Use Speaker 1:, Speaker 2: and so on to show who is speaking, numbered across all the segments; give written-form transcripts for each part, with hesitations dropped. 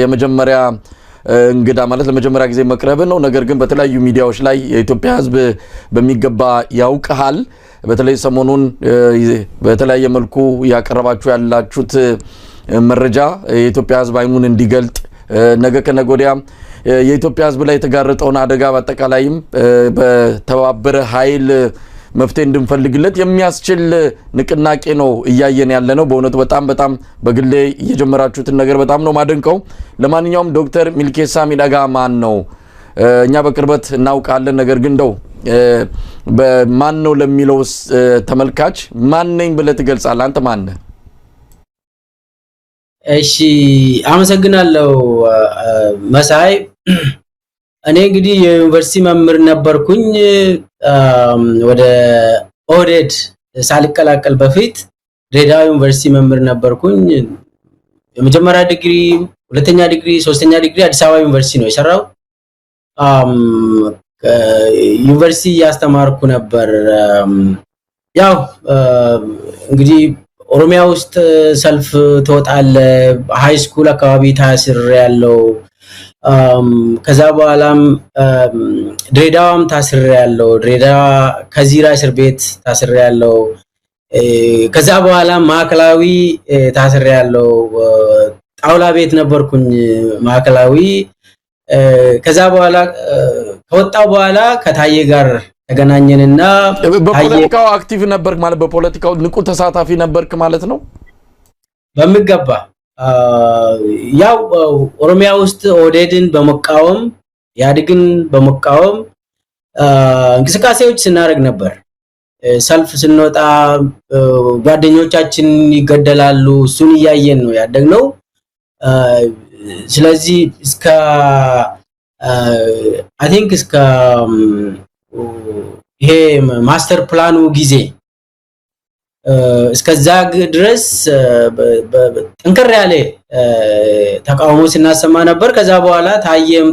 Speaker 1: የመጀመሪያ እንግዳ ማለት ለመጀመሪያ ጊዜ መቅረብ ነው። ነገር ግን በተለያዩ ሚዲያዎች ላይ የኢትዮጵያ ሕዝብ በሚገባ ያውቃል። በተለይ ሰሞኑን በተለያየ መልኩ ያቀረባችሁ ያላችሁት መረጃ የኢትዮጵያ ሕዝብ አይኑን እንዲገልጥ ነገ ከነገ ወዲያ የኢትዮጵያ ሕዝብ ላይ የተጋረጠውን አደጋ በአጠቃላይም በተባበረ ኃይል መፍትሄ እንድንፈልግለት የሚያስችል ንቅናቄ ነው እያየን ያለ ነው። በእውነቱ በጣም በግሌ እየጀመራችሁትን ነገር በጣም ነው ማደንቀው። ለማንኛውም ዶክተር ሚልኬሳ ሚደጋ ማን ነው? እኛ በቅርበት እናውቃለን። ነገር ግን እንደው በማን ነው ለሚለው ተመልካች ማን ነኝ ብለህ ትገልጻለህ? አንተ ማን ነህ?
Speaker 2: እሺ አመሰግናለሁ መሳይ። እኔ እንግዲህ የዩኒቨርሲቲ መምህር ነበርኩኝ። ወደ ኦህዴድ ሳልቀላቀል በፊት ድሬዳዋ ዩኒቨርሲቲ መምህር ነበርኩኝ። የመጀመሪያ ዲግሪ፣ ሁለተኛ ዲግሪ፣ ሶስተኛ ዲግሪ አዲስ አበባ ዩኒቨርሲቲ ነው የሰራው። ዩኒቨርሲቲ ያስተማርኩ ነበር። ያው እንግዲህ ኦሮሚያ ውስጥ ሰልፍ ተወጣለ፣ ሃይ ስኩል አካባቢ ታስር ያለው ከዛ በኋላም ድሬዳዋም ታስር ያለው፣ ድሬዳዋ ከዚራ እስር ቤት ታስር ያለው፣ ከዛ በኋላ ማዕከላዊ ታስር ያለው፣ ጣውላ ቤት ነበርኩኝ ማዕከላዊ። ከዛ በኋላ ከወጣው በኋላ ከታዬ ጋር ተገናኘንና
Speaker 1: በፖለቲካው አክቲቭ ነበርክ ማለት በፖለቲካው ንቁ ተሳታፊ ነበርክ ማለት ነው?
Speaker 2: በሚገባ ያው ኦሮሚያ ውስጥ ኦህዴድን በመቃወም ያድግን በመቃወም እንቅስቃሴዎች ስናደርግ ነበር። ሰልፍ ስንወጣ ጓደኞቻችን ይገደላሉ፣ እሱን እያየን ነው ያደግነው። ስለዚህ እስከ አይ ቲንክ እስከ ይሄ ማስተር ፕላኑ ጊዜ እስከዛ ድረስ ጠንከር ያለ ተቃውሞ ስናሰማ ነበር። ከዛ በኋላ ታዬም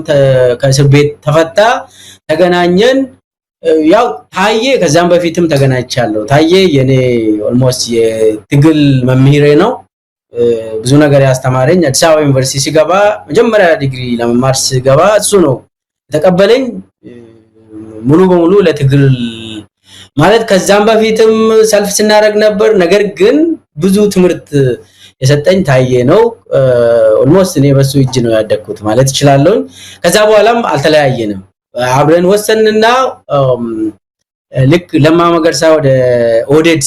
Speaker 2: ከእስር ቤት ተፈታ፣ ተገናኘን። ያው ታዬ ከዛም በፊትም ተገናኝቻለሁ። ታዬ የኔ ኦልሞስት የትግል መምህሬ ነው። ብዙ ነገር ያስተማረኝ። አዲስ አበባ ዩኒቨርሲቲ ሲገባ መጀመሪያ ዲግሪ ለመማር ሲገባ እሱ ነው ተቀበለኝ ሙሉ በሙሉ ለትግል ማለት። ከዛም በፊትም ሰልፍ ስናደርግ ነበር። ነገር ግን ብዙ ትምህርት የሰጠኝ ታዬ ነው። ኦልሞስት እኔ በሱ እጅ ነው ያደግኩት ማለት እችላለሁ። ከዛ በኋላም አልተለያየንም። አብረን ወሰንና ልክ ለማ መገርሳ ወደ ኦህዴድ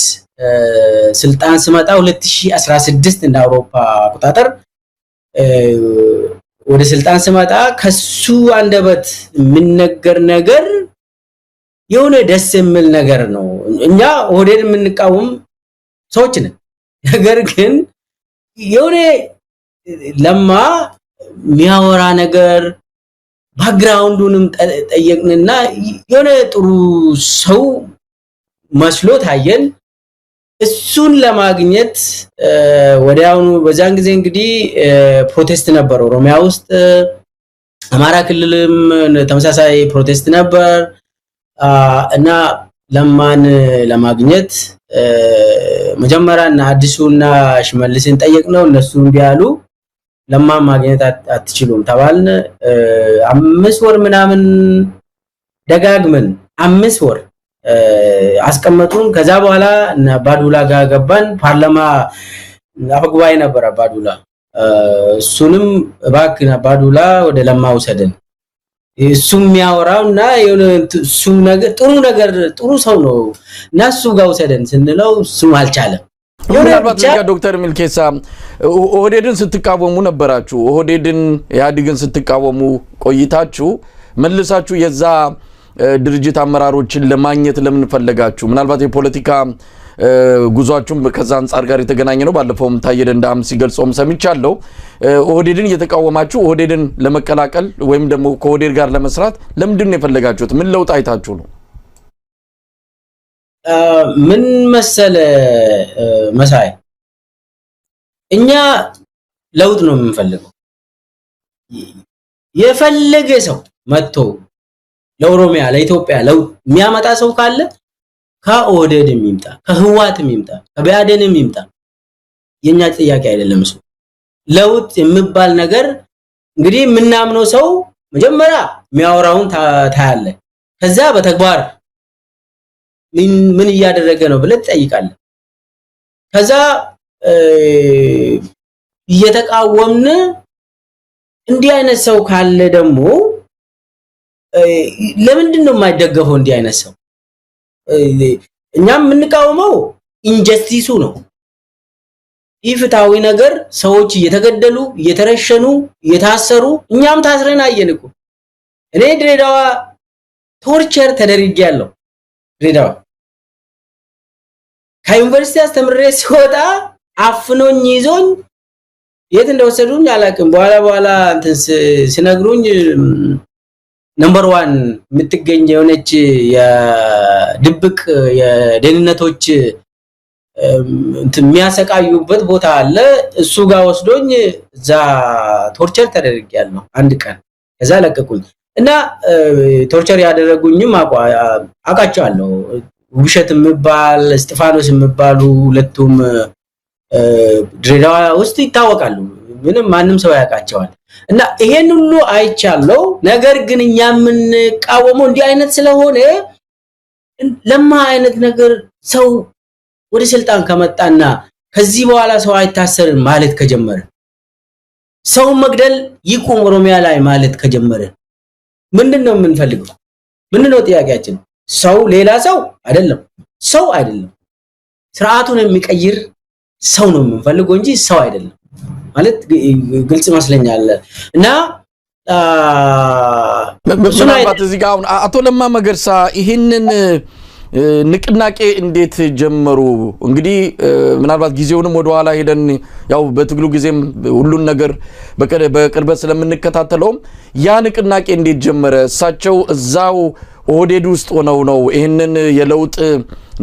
Speaker 2: ስልጣን ስመጣ 2016 እንደ አውሮፓ አቆጣጠር ወደ ስልጣን ስመጣ ከሱ አንደበት የሚነገር ነገር የሆነ ደስ የሚል ነገር ነው። እኛ ኦህዴድ የምንቃወም ሰዎች ነን። ነገር ግን የሆነ ለማ የሚያወራ ነገር ባክግራውንዱንም ጠየቅንና የሆነ ጥሩ ሰው መስሎ ታየን። እሱን ለማግኘት ወዲያውኑ በዛን ጊዜ እንግዲህ ፕሮቴስት ነበር ኦሮሚያ ውስጥ፣ አማራ ክልልም ተመሳሳይ ፕሮቴስት ነበር እና ለማን ለማግኘት መጀመሪያና አዲሱና ሽመልስን ጠየቅነው። እነሱ እንዲህ አሉ፣ ለማን ማግኘት አትችሉም ተባልን። 5 ወር ምናምን ደጋግመን 5 ወር አስቀመጡን። ከዛ በኋላ እና ባዱላ ጋር ገባን። ፓርላማ አፈጉባኤ ነበር ባዱላ። እሱንም እባክህ ባዱላ ወደ ለማ ውሰደን፣ እሱም የሚያወራውና የሆነ እሱ ነገር ጥሩ ሰው ነው እና እሱ ጋር ውሰደን ስንለው እሱም አልቻለም።
Speaker 1: ምናልባት ዶክተር ሚልኬሳ ኦህዴድን ስትቃወሙ ነበራችሁ። ኦህዴድን ኢህአዴግን ስትቃወሙ ቆይታችሁ መልሳችሁ የዛ ድርጅት አመራሮችን ለማግኘት ለምን ፈለጋችሁ? ምናልባት የፖለቲካ ጉዟችሁም ከዛ አንፃር ጋር የተገናኘ ነው። ባለፈውም ታዬ ደንዳም ሲገልጾም ሰምቻለሁ። ኦህዴድን እየተቃወማችሁ ኦህዴድን ለመቀላቀል ወይም ደግሞ ከኦህዴድ ጋር ለመስራት ለምንድን ነው የፈለጋችሁት? ምን ለውጥ አይታችሁ ነው?
Speaker 2: ምን መሰለ መሳይ፣ እኛ ለውጥ ነው የምንፈልገው። የፈለገ ሰው መጥቶ ለኦሮሚያ ለኢትዮጵያ ለውጥ የሚያመጣ ሰው ካለ ከኦህዴድ የሚምጣ፣ ከህዋት የሚምጣ፣ ከቢያደን የሚምጣ የኛ ጥያቄ አይደለም እሱ። ለውጥ የሚባል ነገር እንግዲህ ምናምነው ሰው መጀመሪያ የሚያወራውን ታያለ ከዛ በተግባር ምን እያደረገ ነው ብለህ ትጠይቃለህ ከዛ እየተቃወምን እንዲህ አይነት ሰው ካለ ደግሞ ለምንድን ነው የማይደገፈው እንዲህ አይነት ሰው እኛም የምንቃወመው ኢንጀስቲሱ ነው ኢፍታዊ ነገር ሰዎች እየተገደሉ እየተረሸኑ እየታሰሩ እኛም ታስረን አየንኩ እኔ ድሬዳዋ ቶርቸር ተደርጌያለሁ ድሬዳዋ ከዩኒቨርሲቲ አስተምሬ ሲወጣ አፍኖኝ ይዞኝ የት እንደወሰዱኝ አላውቅም በኋላ እንትን ሲነግሩኝ ነምበር 1 የምትገኝ የሆነች የድብቅ የደህንነቶች እንትን የሚያሰቃዩበት ቦታ አለ እሱ ጋር ወስዶኝ እዛ ቶርቸር ተደርጌያለሁ አንድ ቀን ከዛ ለቀቁኝ እና ቶርቸር ያደረጉኝም አቃጫለሁ ውብሸት የሚባል እስጢፋኖስ የሚባሉ ሁለቱም ድሬዳዋ ውስጥ ይታወቃሉ ምንም ማንም ሰው ያውቃቸዋል እና ይሄን ሁሉ አይቻለው ነገር ግን እኛ ምን ቃወመው እንዲህ አይነት ስለሆነ ለማ አይነት ነገር ሰው ወደ ስልጣን ከመጣና ከዚህ በኋላ ሰው አይታሰርም ማለት ከጀመረ ሰው መግደል ይቆም ኦሮሚያ ላይ ማለት ከጀመረ ምንድነው የምንፈልገው ምንድነው ጥያቄያችን ሰው ሌላ ሰው አይደለም ስርዓቱን የሚቀይር ሰው ነው የምንፈልገው እንጂ ሰው አይደለም ማለት ግልጽ መስለኛል እና
Speaker 1: ምናልባት እዚህ ጋር አቶ ለማ መገርሳ ይሄንን ንቅናቄ እንዴት ጀመሩ እንግዲህ ምናልባት ጊዜውንም ወደ ኋላ ሄደን ያው በትግሉ ጊዜም ሁሉን ነገር በቅርበት ስለምንከታተለው ያ ንቅናቄ እንዴት ጀመረ እሳቸው እዛው ኦህዴድ ውስጥ ሆነው ነው ይሄንን የለውጥ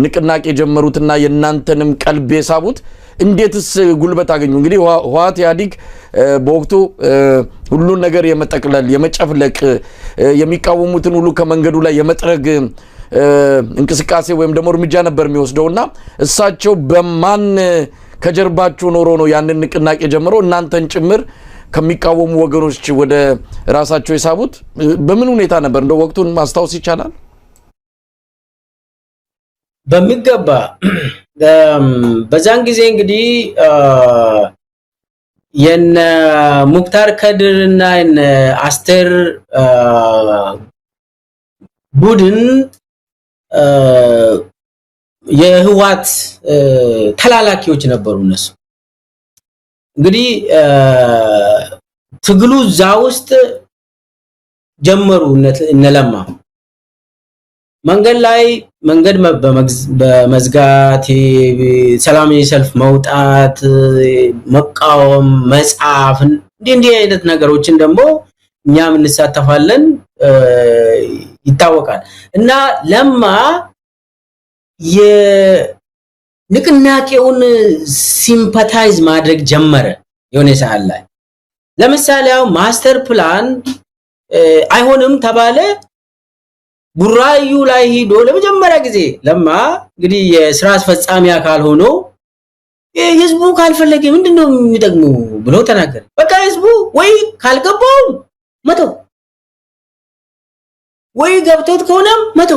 Speaker 1: ንቅናቄ ጀመሩትና የናንተንም ቀልብ የሳቡት እንዴትስ ጉልበት አገኙ እንግዲህ ህዋት ያዲግ በወቅቱ ሁሉን ነገር የመጠቅለል የመጨፍለቅ የሚቃወሙትን ሁሉ ከመንገዱ ላይ የመጥረግ እንቅስቃሴ ወይም ደግሞ እርምጃ ነበር የሚወስደውና እሳቸው በማን ከጀርባቸው ኖሮ ነው ያንን ንቅናቄ ጀምሮ እናንተን ጭምር ከሚቃወሙ ወገኖች ወደ ራሳቸው የሳቡት በምን ሁኔታ ነበር እንደው ወቅቱን ማስታወስ ይቻላል
Speaker 2: በሚገባ በዛን ጊዜ እንግዲህ የነ ሙክታር ከድርና የነ አስተር ቡድን የህዋት ተላላኪዎች ነበሩ እነሱ እንግዲህ ትግሉ ዛውስት ጀመሩ እነለማ መንገድ ላይ መንገድ በመዝጋት ሰላማዊ ሰልፍ መውጣት መቃወም መጻፍ እንዲህ አይነት ነገሮችን ደግሞ እኛም እንሳተፋለን ይታወቃል እና ለማ የንቅናቄውን ሲምፓታይዝ ማድረግ ጀመረ የሆነ ሰዓት ላይ ለምሳሌ ማስተር ፕላን አይሆንም ተባለ ቡራዩ ላይ ሄዶ ለመጀመሪያ ጊዜ ለማ እንግዲህ የሥራ አስፈጻሚ አካል ሆኖ ህዝቡ ካልፈለገ ምንድነው የሚጠቅመው ብሎ ተናገረ በቃ ህዝቡ ወይ ካልገባው መቶ ወይ ገብቶት ከሆነም መቶ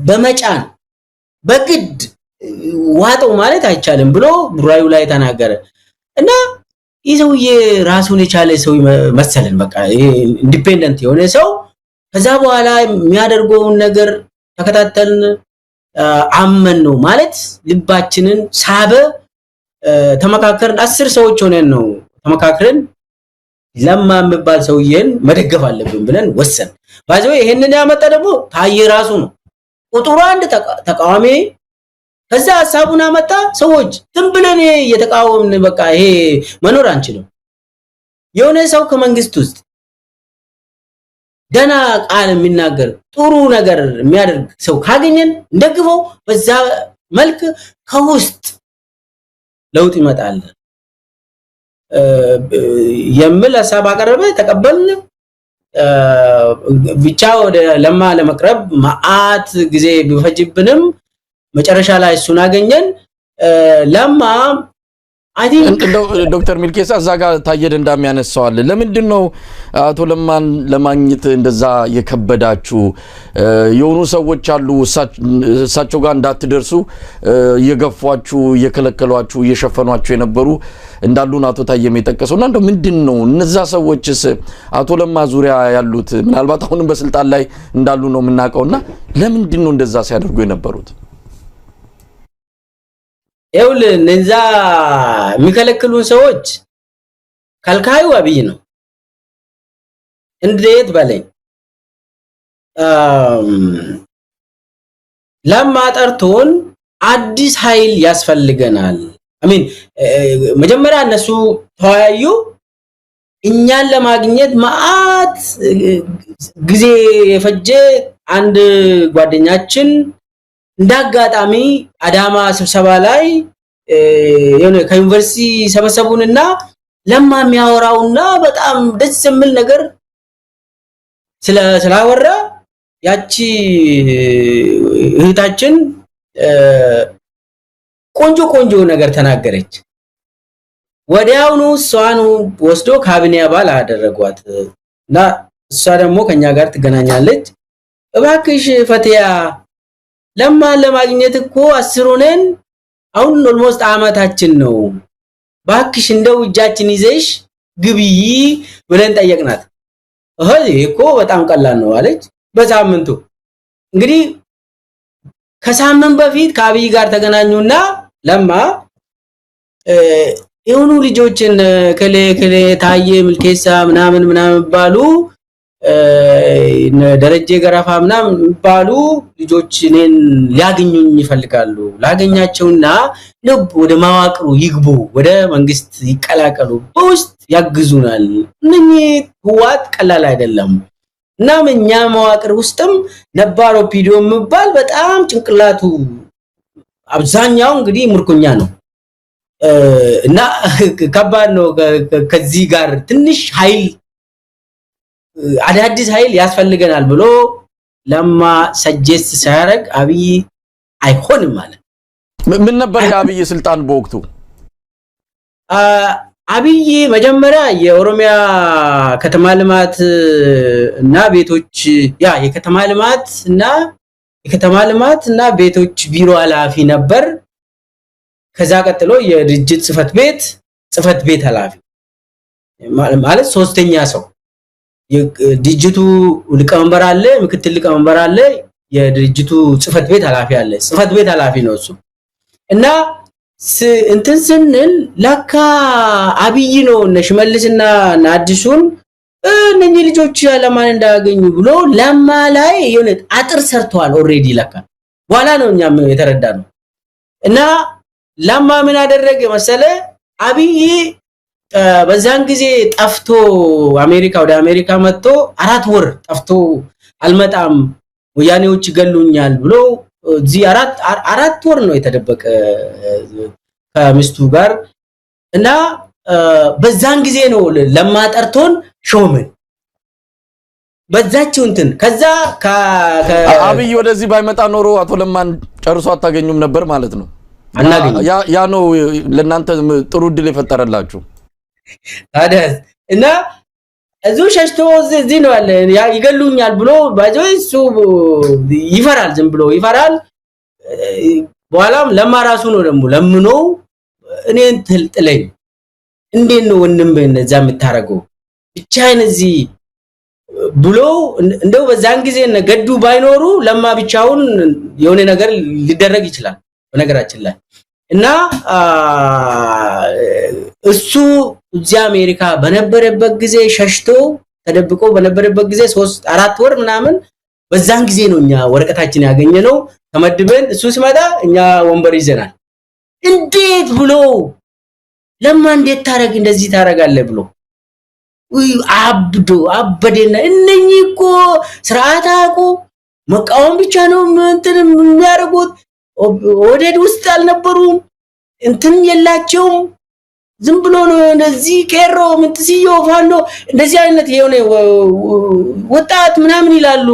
Speaker 2: በመጫን በግድ ዋጠው ማለት አይቻልም ብሎ ቡራዩ ላይ ተናገረ እና ይዘውዬ ራሱን የቻለ ሰው መሰለን በቃ ኢንዲፔንደንት የሆነ ሰው ከዛ በኋላ የሚያደርገውን ነገር ተከታተልን አመን ነው ማለት ልባችንን ሳበ ተመካከርን 10 ሰዎች ሆነን ነው ተመካከርን ለማ የሚባል ሰውዬን መደገፍ አለብን ብለን ወሰን ባይዘው ይሄንን ያመጣ ደግሞ ታየ ራሱ ነው ቁጥሩ አንድ ተቃዋሚ ከዛ ሐሳቡን አመጣ ሰዎች ዝምብለን የተቃወምን በቃ ይሄ መኖር አንችልም የሆነ ሰው ከመንግስት ውስጥ ገና ቃል የሚናገር ጥሩ ነገር የሚያደርግ ሰው ካገኘን እንደግፈው በዛ መልክ ከውስጥ ለውጥ ይመጣል የምል ሐሳብ አቀረበ ተቀበልን ብቻ ወደ ለማ ለመቅረብ ማአት ጊዜ ቢፈጅብንም መጨረሻ ላይ እሱን አገኘን ለማ አይ ቲንክ
Speaker 1: ዶክተር ሚልኬሳ እዛ ጋር ታየደ እንዳሚያነሳዋል ለምንድን ነው አቶ ለማን ለማግኘት እንደዛ የከበዳችሁ የሆኑ ሰዎች አሉ እሳቸው ጋር እንዳትደርሱ እየገፏችሁ እየከለከሏችሁ እየሸፈኗችሁ የነበሩ እንዳሉን አቶ ታየም የጠቀሰውና እንደው ምንድነው እነዛ ሰዎችስ አቶ ለማ ዙሪያ ያሉት ምናልባት አሁንም በስልጣን ላይ እንዳሉ ነው የምናውቀውና ለምንድን ነው እንደዛ ሲያደርጉ የነበሩት
Speaker 2: ኤውል ነዛ የሚከለክሉን ሰዎች ከልካዩ አብይ ነው እንዴት በለኝ ለማ ጠርቶን አዲስ ኃይል ያስፈልገናል አሚን መጀመሪያ እነሱ ተወያዩ እኛን ለማግኘት ማአት ጊዜ የፈጀ አንድ ጓደኛችን እንዳጋጣሚ አዳማ ስብሰባ ላይ የሆነ ከዩኒቨርሲቲ ሰበሰቡንና ለማ የሚያወራውና በጣም ደስ የሚል ነገር ስላወራ ያቺ እህታችን ቆንጆ ነገር ተናገረች ወዲያውኑ እሷን ወስዶ ካቢኔ አባል አደረጓትና እሷ ደግሞ ከኛ ጋር ትገናኛለች እባክሽ ፈቲያ ለማ ለማግኘት እኮ 10 ሆነን አሁን ኦልሞስት አመታችን ነው ባክሽ እንደው እጃችን ይዘሽ ግብይ ብለን ጠየቅናት እኮ በጣም ቀላል ነው አለች በሳምንቱ እንግዲህ ከሳምንት በፊት ከአብይ ጋር ተገናኙና ለማ የሆኑ ልጆችን ከሌ ታየ ምልኬሳ ምናምን ባሉ ደረጀ ገራፋ ምናምን ባሉ ልጆች እኔን ሊያገኙኝ ይፈልጋሉ ላገኛቸውና ልብ ወደ ማዋቅሩ ይግቡ ወደ መንግስት ይቀላቀሉ በውስጥ ያግዙናል እነኚህ ህዋት ቀላል አይደለም እና እኛ ማዋቅር ውስጥም ነባሮ ፒዲዮ ምባል በጣም ጭንቅላቱ አብዛኛው እንግዲህ ምርኮኛ ነው እና ከባድ ነው ከዚህ ጋር ትንሽ ኃይል አዳዲስ ኃይል ያስፈልገናል ብሎ ለማ ሰጀስት ሲያደርግ አብይ አይሆንም ማለት
Speaker 1: ምን ነበር የአብይ ስልጣን በወቅቱ
Speaker 2: አብይ መጀመሪያ የኦሮሚያ ከተማ ልማት እና ቤቶች የከተማ ልማት እና ቤቶች ቢሮ ኃላፊ ነበር ከዛ ቀጥሎ የድርጅት ጽፈት ቤት ኃላፊ ማለት ሶስተኛ ሰው የድርጅቱ ሊቀመንበር አለ ምክትል ሊቀመንበር አለ የድርጅቱ ጽፈት ቤት ኃላፊ አለ ጽፈት ቤት ኃላፊ ነው እሱ እና እንትን ስንል ለካ አብይ ነው ነሽመልስና ናዲሱን እነኚህ ልጆች ለማን እንዳገኙ ብሎ ለማ ላይ የሆነ አጥር ሰርተዋል ኦሬዲ ለካ በኋላ ነው እኛም የተረዳነው እና ለማ ምን አደረገ መሰለ አብይ በዛን ጊዜ ጠፍቶ ወደ አሜሪካ መጥቶ 4 ወር ጠፍቶ አልመጣም ወያኔዎች ይገሉኛል ብሎ እዚህ 4 ወር ነው የተደበቀ ከሚስቱ ጋር እና በዛን ጊዜ ነው ለማጠርቶን ሾመን በዛቸው እንትን ከዛ
Speaker 1: አብይ ወደዚህ ባይመጣ ኖሮ አቶ ለማን ጨርሶ አታገኙም ነበር ማለት ነው ያ ነው ለናንተ ጥሩ ድል የፈጠረላችሁ
Speaker 2: ታዲያስ እና እዚሁ ሸሽቶ እዚህ ነው ያለ ይገሉኛል ብሎ ባጆይሱ ይፈራል ዝም ብሎ ይፈራል በኋላም ለማራሱ ነው ደግሞ ለምኖ እኔን ትልጥለኝ እንዴት ነው ወንድም በእነዛ የምታረገው ብቻዬን እዚህ ብሎ እንደው በዛን ጊዜ ገዱ ባይኖሩ ለማ ብቻውን የሆነ ነገር ሊደረግ ይችላል በነገራችን ላይ እና እሱ እዚህ አሜሪካ በነበረበት ጊዜ ሸሽቶ ተደብቆ በነበረበት ጊዜ 3-4 ወር ምናምን በዛን ጊዜ ነው እኛ ወረቀታችን ያገኘነው ተመድበን እሱ ሲመጣ እኛ ወንበር ይዘናል እንዴት ብሎ ለማ እንዴት ታረግ እንደዚህ ታረጋለህ ብሎ አበደና እነኚህ እኮ ስርዓት አቁ መቃወም ብቻ ነው እንትን የሚያደርጉት ወደድ ውስጥ አልነበሩም እንትን የላቸውም ዝም ብሎ ነው እንደዚህ ከሮ ምንትሲዮ ፋኖ እንደዚህ አይነት የሆነ ወጣት ምናምን ይላሉ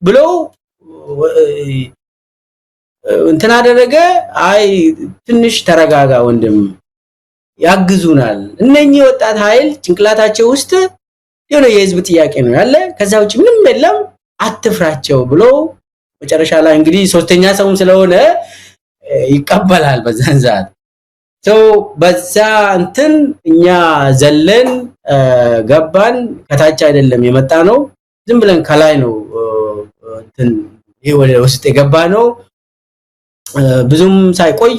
Speaker 2: ብሎ እንትን አደረገ አይ ትንሽ ተረጋጋ ወንድም ያግዙናል እነኚህ ወጣት ኃይል ጭንቅላታቸው ውስጥ የሆነ የህዝብ ጥያቄ ነው ያለ ከዛ ውጪ ምንም የለም አትፍራቸው ብሎ መጨረሻ ላይ እንግዲህ ሶስተኛ ሰውም ስለሆነ ይቀበላል በዛን ሰዓት በዛ እንትን እኛ ዘለን ገባን ከታች አይደለም የመጣ ነው ዝም ብለን ከላይ ነው እንትን ይሄ ወደ ውስጥ የገባ ነው ብዙም ሳይቆይ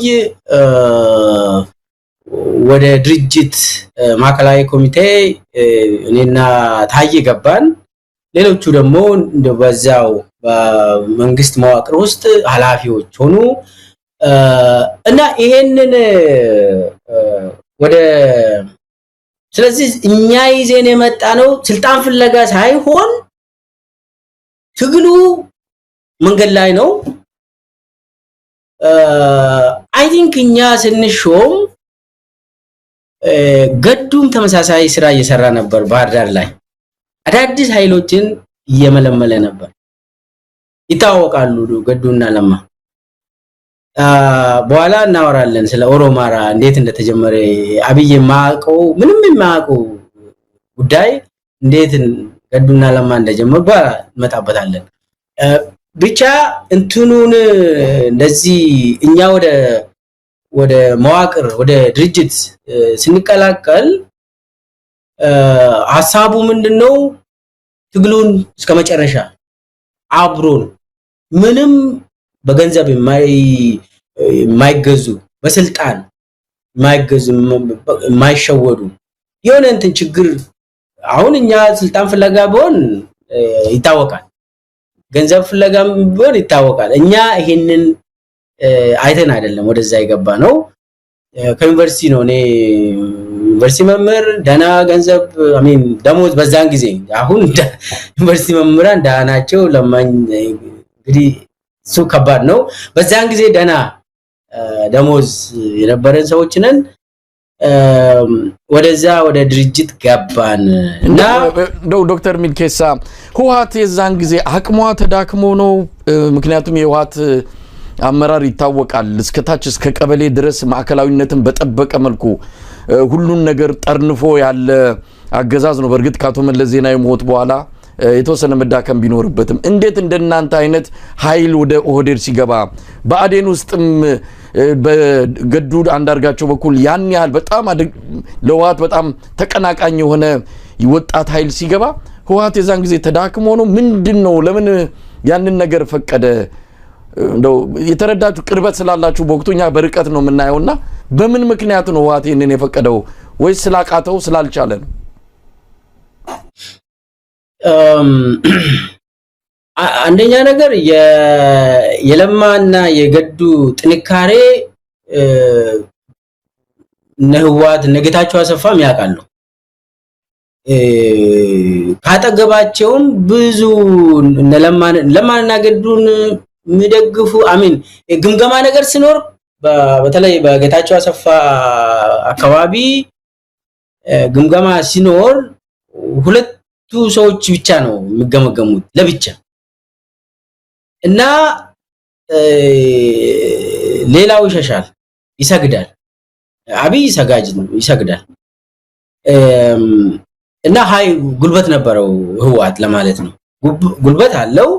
Speaker 2: ወደ ድርጅት ማዕከላዊ ኮሚቴ እኔና ታዬ ገባን ሌሎቹ ደግሞ በዛው በመንግስት መዋቅር ውስጥ ኃላፊዎች ሆኑ እና ይሄንን ወደ ስለዚህ እኛ ይዘን የመጣ ነው ስልጣን ፍለጋ ሳይሆን ትግሉ መንገድ ላይ ነው አይ ቲንክ እኛ ስንሾም ገዱም ተመሳሳይ ስራ እየሰራ ነበር ባህር ዳር ላይ አዳዲስ ኃይሎችን እየመለመለ ነበር ይታወቃሉ ገዱና ለማ በኋላ እናወራለን ስለ ኦሮማራ እንዴት እንደተጀመረ አብይ ማቀው ምንም የማቀው ጉዳይ እንዴት ገዱና ለማ እንደጀመሩ መጣበታለን ብቻ እንትኑን እንደዚህ እኛ ወደ መዋቅር ወደ ድርጅት ስንቀላቀል ሐሳቡ ምንድነው ትግሉን እስከመጨረሻ አብሮን ምንም በገንዘብ የማይገዙ በስልጣን የማይገዙ የማይሸወዱ የሆነ እንትን ችግር አሁን እኛ ስልጣን ፍለጋ ቢሆን ይታወቃል ገንዘብ ፍለጋም ቢሆን ይታወቃል እኛ ይሄንን አይተን አይደለም ወደዛ ይገባ ነው ከዩኒቨርሲቲ ነው እኔ ዩኒቨርሲቲ መምህር ደና ገንዘብ አሜን ደሞዝ በዛን ጊዜ አሁን ዩኒቨርሲቲ መምህራን ዳናቸው ለማኝ እንግዲህ ሱ ከባድ ነው በዛን ጊዜ ደና ደሞዝ የነበረን ሰዎች ነን ወደዛ ወደ ድርጅት ገባን እና
Speaker 1: ዶክተር ሚልኬሳ ህወሓት የዛን ጊዜ አቅሟ ተዳክሞ ነው ምክንያቱም የህወሓት አመራር ይታወቃል እስከታች እስከ ቀበሌ ድረስ ማዕከላዊነትን በጠበቀ መልኩ ሁሉን ነገር ጠርንፎ ያለ አገዛዝ ነው በርግጥ ካቶ መለስ ዜናዊ ሞት በኋላ የተወሰነ መዳከም ቢኖርበትም እንዴት እንደናንተ አይነት ኃይል ወደ ኦህዴድ ሲገባ በአዴን ውስጥም በገዱ አንዳርጋቸው በኩል ያን ያህል በጣም ለህወሓት በጣም ተቀናቃኝ የሆነ ወጣት ኃይል ሲገባ ህወሓት የዛን ጊዜ ተዳክሞ ነው ምንድነው ለምን ያንን ነገር ፈቀደ እንደው የተረዳችሁ ቅርበት ስላላችሁ በወቅቱኛ በርቀት ነው የምናየውና በምን ምክንያት ነው ህወሓት ይሄንን የፈቀደው ወይስ ስላቃተው ስላልቻለ ነው
Speaker 2: አንደኛ ነገር የለማና የገዱ ጥንካሬ ነህዋት ነገታቸው አሰፋም ያውቃሉ ካጠገባቸውም ብዙ ለማንና ገዱን የሚደግፉ አሚን ግምገማ ነገር ሲኖር በተለይ በጌታቸው አሰፋ አካባቢ ግምገማ ሲኖር ሁለቱ ሰዎች ብቻ ነው የሚገመገሙት ለብቻ እና ሌላው ይሸሻል ይሰግዳል አብይ ሰጋጅ ነው ይሰግዳል እና ሃይ ጉልበት ነበረው ህወሓት ለማለት ነው ጉልበት አለው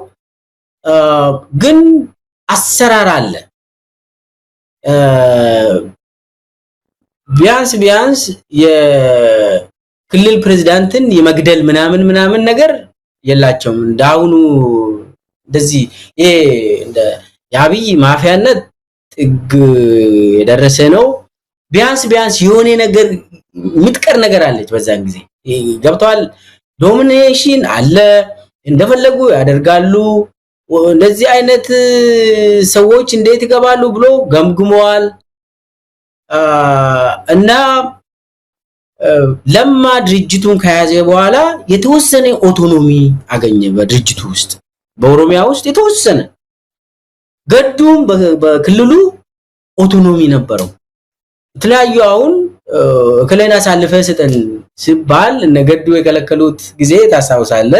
Speaker 2: ግን አሰራር አለ ቢያንስ የክልል ፕሬዝዳንትን የመግደል ምናምን ነገር የላቸውም እንዳሁኑ እንደዚህ ይሄ እንደ ያብይ ማፊያነት ጥግ የደረሰ ነው ቢያንስ የሆነ ነገር ምትቀር ነገር አለች በዛን ጊዜ ገብቷል ዶሚኔሽን አለ እንደፈለጉ ያደርጋሉ እንደዚህ አይነት ሰዎች እንዴት ይገባሉ ብሎ ገምግመዋል እና ለማ ድርጅቱን ከያዘ በኋላ የተወሰነ ኦቶኖሚ አገኘ በድርጅቱ ውስጥ በኦሮሚያ ውስጥ የተወሰነ ገዱም በክልሉ ኦቶኖሚ ነበረው የተለያዩ አሁን ክለና ሳልፈ ሰጠን ሲባል ነገዱ የከለከሉት ጊዜ ታሳውሳለ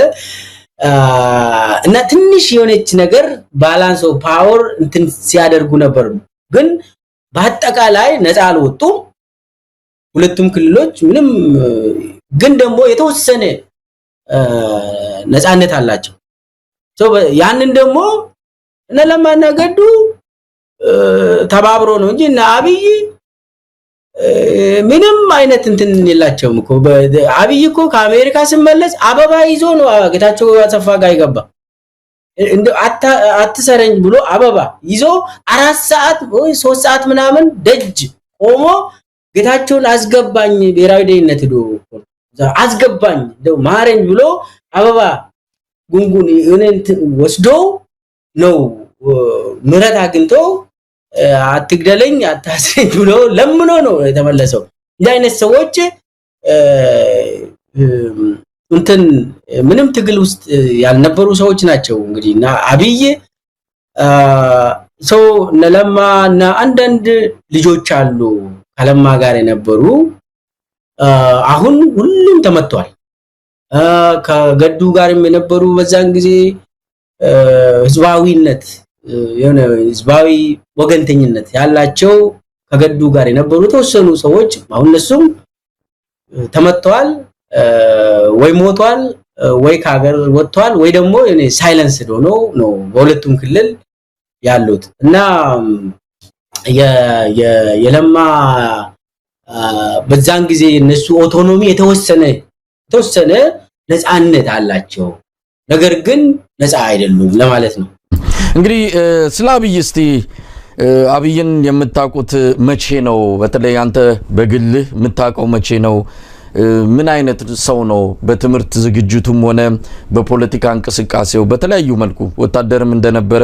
Speaker 2: እና ትንሽ የሆነች ነገር ባላንስ ኦፍ ፓወር እንትን ሲያደርጉ ነበር ግን በአጠቃላይ ነፃ አልወጡም ሁለቱም ክልሎች ምንም ግን ደግሞ የተወሰነ ነፃነት አላቸው ያንን ደግሞ እነ ለማና ገዱ ተባብሮ ነው እንጂ እና አብይ ምንም አይነት እንትን የላቸውም እኮ አብይ እኮ ከአሜሪካ ሲመለስ አበባ ይዞ ነው ጌታቸው አሰፋ ጋር ይገባ እንደ አትሰረኝ ብሎ አበባ ይዞ 4 ሰዓት ወይ 3 ሰዓት ምናምን ደጅ ቆሞ ጌታቸውን አስገባኝ ብሔራዊ ደህንነት ሄዶ አስገባኝ ደው ማረኝ ብሎ አበባ ጉንጉን ወስዶ ነው ምረት አግኝቶ አትግደለኝ አታስረኝ ብሎ ለምኖ ነው የተመለሰው እንዲህ አይነት ሰዎች እንትን ምንም ትግል ውስጥ ያልነበሩ ሰዎች ናቸው እንግዲህና አብይ ሰው ለማና አንዳንድ ልጆች አሉ ከለማ ጋር የነበሩ አሁን ሁሉም ተመቷል ከገዱ ጋርም የነበሩ በዛን ጊዜ ህዝባዊነት የሆነ ህዝባዊ ወገንተኝነት ያላቸው ከገዱ ጋር የነበሩ ተወሰኑ ሰዎች አሁን እነሱም ተመቷል ወይ ሞቷል ወይ ካገር ወጥቷል ወይ ደግሞ እኔ ሳይለንስ ሆኖ ነው በሁለቱም ክልል ያሉት እና የለማ በዛን ጊዜ እነሱ ኦቶኖሚ የተወሰነ ነፃነት አላቸው ነገር ግን ነፃ አይደሉም ለማለት ነው
Speaker 1: እንግዲህ ስለ አብይ እስቲ አብይን የምታውቁት መቼ ነው በተለይ አንተ በግልህ የምታውቀው መቼ ነው ምን አይነት ሰው ነው በትምህርት ዝግጅቱም ሆነ በፖለቲካ እንቅስቃሴው በተለያዩ መልኩ ወታደርም እንደነበረ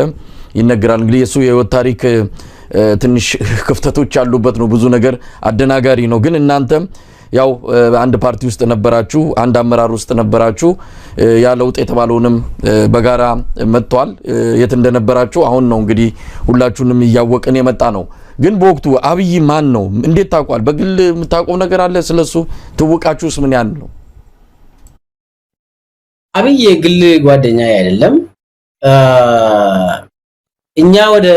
Speaker 1: ይነገራል እንግዲህ የሱ የህይወት ታሪክ ትንሽ ክፍተቶች ያሉበት ነው ብዙ ነገር አደናጋሪ ነው ግን እናንተ ያው አንድ ፓርቲ ውስጥ ነበራችሁ አንድ አመራር ውስጥ ነበራችሁ ያ ለውጥ የተባለውንም በጋራ መጥቷል የት እንደነበራችሁ አሁን ነው እንግዲህ ሁላችሁንም ያወቅን የመጣ ነው ግን በወቅቱ አብይ ማን ነው እንዴት ታውቋል በግል የምታውቀው ነገር አለ ስለሱ ትውቃችሁስ ምን ያን ነው
Speaker 2: አብይ የግል ጓደኛ አይደለም እኛ ወደ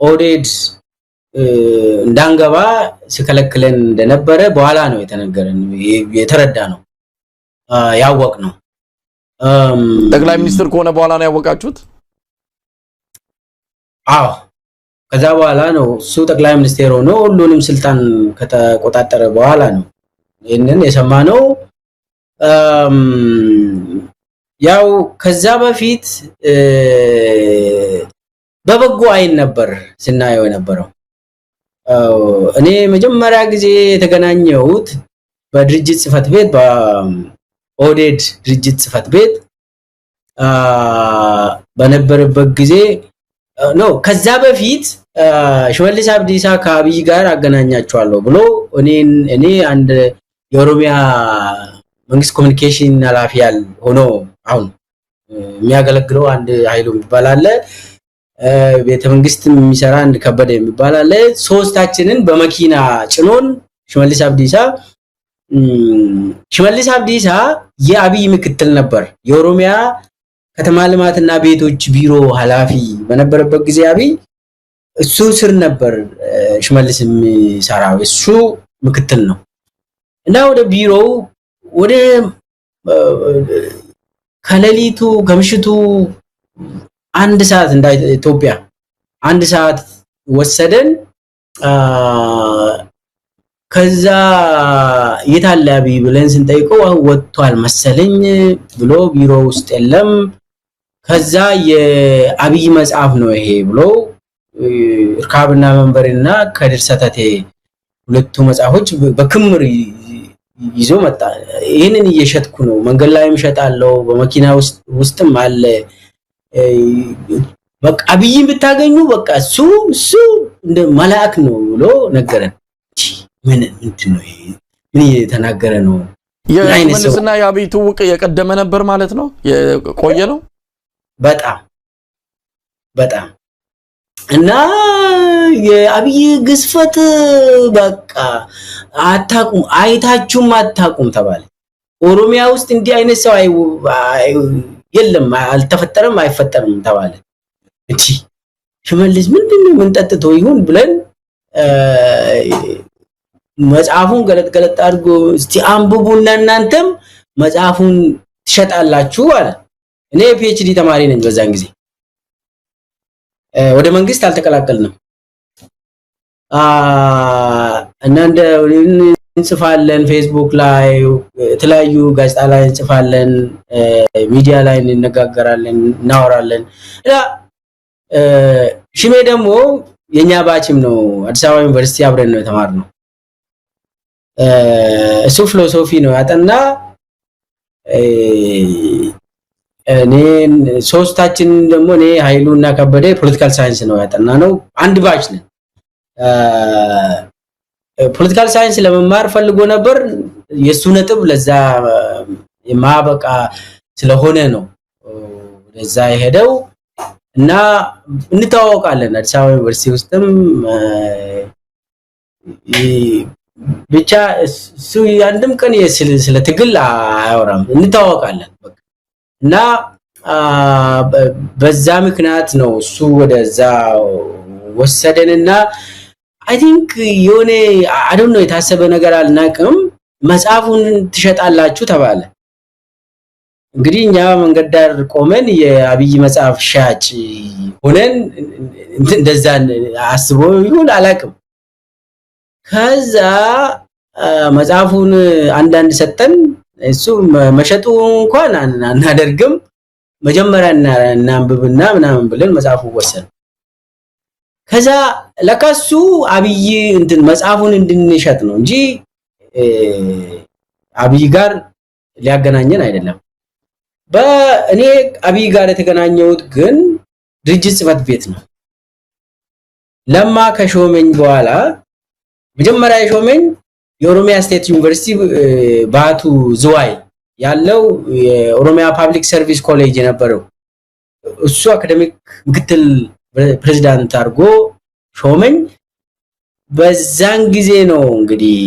Speaker 2: ኦዴድ እንዳንገባ ሲከለክለን እንደነበረ በኋላ ነው የተነገረን የተረዳ ነው ያወቅ ነው
Speaker 1: ጠቅላይ ሚኒስትር ከሆነ በኋላ ነው ያወቃችሁት
Speaker 2: አዎ ከዛ በኋላ ነው እሱ ጠቅላይ ሚኒስትር ሆኖ ሁሉንም ስልጣን ከተቆጣጠረ በኋላ ነው ይሄንን የሰማነው ያው ከዛ በፊት በበጎ አይን ነበር ስናየው የነበረው እኔ መጀመሪያ ጊዜ የተገናኘሁት በድርጅት ጽፈት ቤት በኦዴድ ድርጅት ጽፈት ቤት በነበረበት ጊዜ ነው ከዛ በፊት ሽመልስ አብዲሳ ከአብይ ጋር አገናኛቸዋለሁ ብሎ እኔ አንድ የኦሮሚያ መንግስት ኮሙኒኬሽን ኃላፊያል ሆኖ አሁን የሚያገለግለው አንድ ኃይሉ ይባላል ቤተ መንግስት የሚሰራ አንድ ከበደ የሚባላል ሶስታችንን በመኪና ጭኖን ሽመልስ አብዲሳ የአብይ ምክትል ነበር የኦሮሚያ ከተማ ልማትና ቤቶች ቢሮ ኃላፊ በነበረበት ጊዜ አብይ እሱ ስር ነበር ሽመልስ የሚሰራው እሱ ምክትል ነው እና ወደ ቢሮው ወደ ከሌሊቱ ከምሽቱ 1 ሰዓት እንደ ኢትዮጵያ 1 ሰዓት ወሰደን ከዛ የታለ አብይ ብለን ስንጠይቀው ወጥቷል መሰለኝ ብሎ ቢሮ ውስጥ የለም ከዛ የአብይ መጽሐፍ ነው ይሄ ብሎ እርካብና መንበርና ከድር ሰተቴ ሁለቱ መጽሐፎች በክምር ይዞ መጣ ይሄንን እየሸጥኩ ነው መንገድ ላይም ሸጣለው በመኪና ውስጥም አለ በቃ አብይ ብታገኙ በቃ እሱ እንደ መልአክ ነው ብሎ ነገረን ምንድነው ይሄ ምን እየተናገረ ነው
Speaker 1: የመንግስትና የአብይ ትውቅ የቀደመ ነበር ማለት ነው የቆየ ነው በጣም እና የአብይ ግዝፈት በቃ አታቁም አይታችሁም አታቁም ተባለ ኦሮሚያ ውስጥ እንዲህ አይነት ሰው የለም አልተፈጠረም አይፈጠርም ተባለ እቺ ሽመልስ ምንድነው ምን ጠጥቶ ይሁን ብለን
Speaker 2: መጽሐፉን ገለጥ አድርጎ እስቲ አንብቡና እናንተም መጽሐፉን ትሸጣላችሁ አለ። እኔ ፒኤችዲ ተማሪ ነኝ በዛን ጊዜ ወደ መንግስት አልተቀላቀልንም። እና እንደ እንጽፋለን ፌስቡክ ላይ የተለያዩ ጋዜጣ ላይ እንጽፋለን ሚዲያ ላይ እንነጋገራለን እናወራለን እና ሽሜ ደግሞ የኛ ባችም ነው አዲስ አበባ ዩኒቨርሲቲ አብረን ነው የተማርነው እሱ ፊሎሶፊ ነው ያጠና እኔ ሶስታችን ደግሞ እኔ ኃይሉና ከበደ ፖለቲካል ሳይንስ ነው ያጠና ነው አንድ ባች ነን ፖለቲካል ሳይንስ ለመማር ፈልጎ ነበር የሱ ነጥብ ለዛ የማበቃ ስለሆነ ነው ለዛ የሄደው እና እንታወቃለን አዲስ አበባ ዩኒቨርሲቲ ውስጥም ብቻ እሱ አንድም ቀን ስለ ትግል አያወራም እንታወቃለን እና በዛ ምክንያት ነው እሱ ወደዛ ወሰደንና I think የሆነ I don't know የታሰበ ነገር አልናቅም መጽሐፉን ትሸጣላችሁ ተባለ እንግዲህ እኛ መንገድ ዳር ቆመን የአብይ መጽሐፍ ሻጭ ሆነን እንደዛ አስቦ ይሁን አላቅም ከዛ መጽሐፉን አንዳንድ ሰጠን እሱ መሸጡ እንኳን አናደርግም መጀመሪያ እናንብብና ምናምን ብለን መጽሐፉ ወሰን ከዛ ለካሱ አብይ እንትን መጽሐፉን እንድንሸጥ ነው እንጂ አብይ ጋር ሊያገናኘን አይደለም በእኔ አብይ ጋር የተገናኘሁት ግን ድርጅት ጽፈት ቤት ነው ለማ ከሾመኝ በኋላ መጀመሪያ የሾመኝ የኦሮሚያ ስቴት ዩኒቨርሲቲ ባቱ ዝዋይ ያለው የኦሮሚያ ፐብሊክ ሰርቪስ ኮሌጅ የነበረው እሱ አካዳሚክ ምክትል ፕሬዝዳንት አርጎ ሾመኝ በዛን ጊዜ ነው እንግዲህ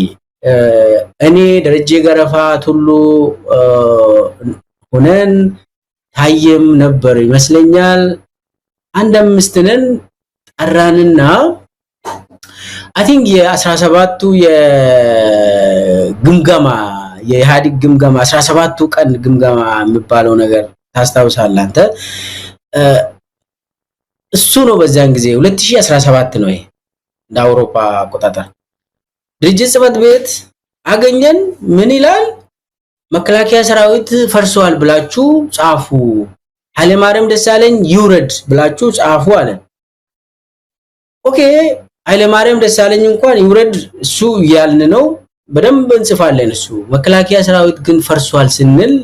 Speaker 2: እኔ ደረጀ ገረፋ ሁሉ ሆነን ታየም ነበር ይመስለኛል አንድ አምስትነን ጠራንና I think የ17ቱ የግምገማ የኢህአዲግ ግምገማ 17ቱ ቀን ግምገማ የሚባለው ነገር ታስታውሳለህ አንተ እሱ ነው በዛን ጊዜ 2017 ነው ይሄ እንደ አውሮፓ አቆጣጠር ድርጅት ጽፈት ቤት አገኘን ምን ይላል መከላከያ ሰራዊት ፈርሷል ብላችሁ ጻፉ ኃይለ ማርያም ደሳለኝ ይውረድ ብላችሁ ጻፉ አለ ኦኬ ኃይለ ማርያም ደሳለኝ እንኳን ይውረድ እሱ ያልን ነው በደንብ እንጽፋለን እሱ መከላከያ ሰራዊት ግን ፈርሷል ስንል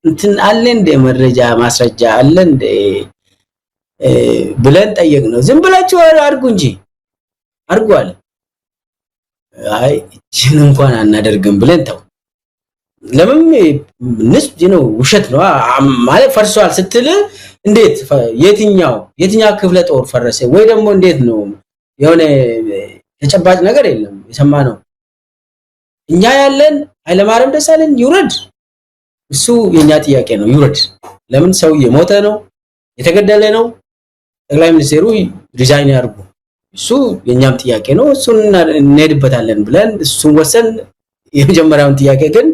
Speaker 2: እንትን አለ እንደ መረጃ ማስረጃ አለ እንደ ብለን ጠየቅነው ዝም ብላችሁ አርጉ እንጂ አርጓል አይ እቺን እንኳን አናደርግም ብለን ተው ለምን ንስጥ ነው ውሸት ነው ማለት ፈርሷል ስትል እንዴት የትኛው ክፍለ ጦር ፈረሰ ወይ ደግሞ እንዴት ነው የሆነ ተጨባጭ ነገር የለም የሰማነው እኛ ያለን ኃይለ ማርያም ደሳለኝ ይውረድ እሱ የኛ ጥያቄ ነው ይውረድ ለምን ሰው የሞተ ነው የተገደለ ነው ጠቅላይ ሚኒስትሩ ሪዛይን ያርጉ እሱ የኛም ጥያቄ ነው እሱን እንሄድበታለን ብለን እሱን ወሰን የመጀመሪያውን ጥያቄ ግን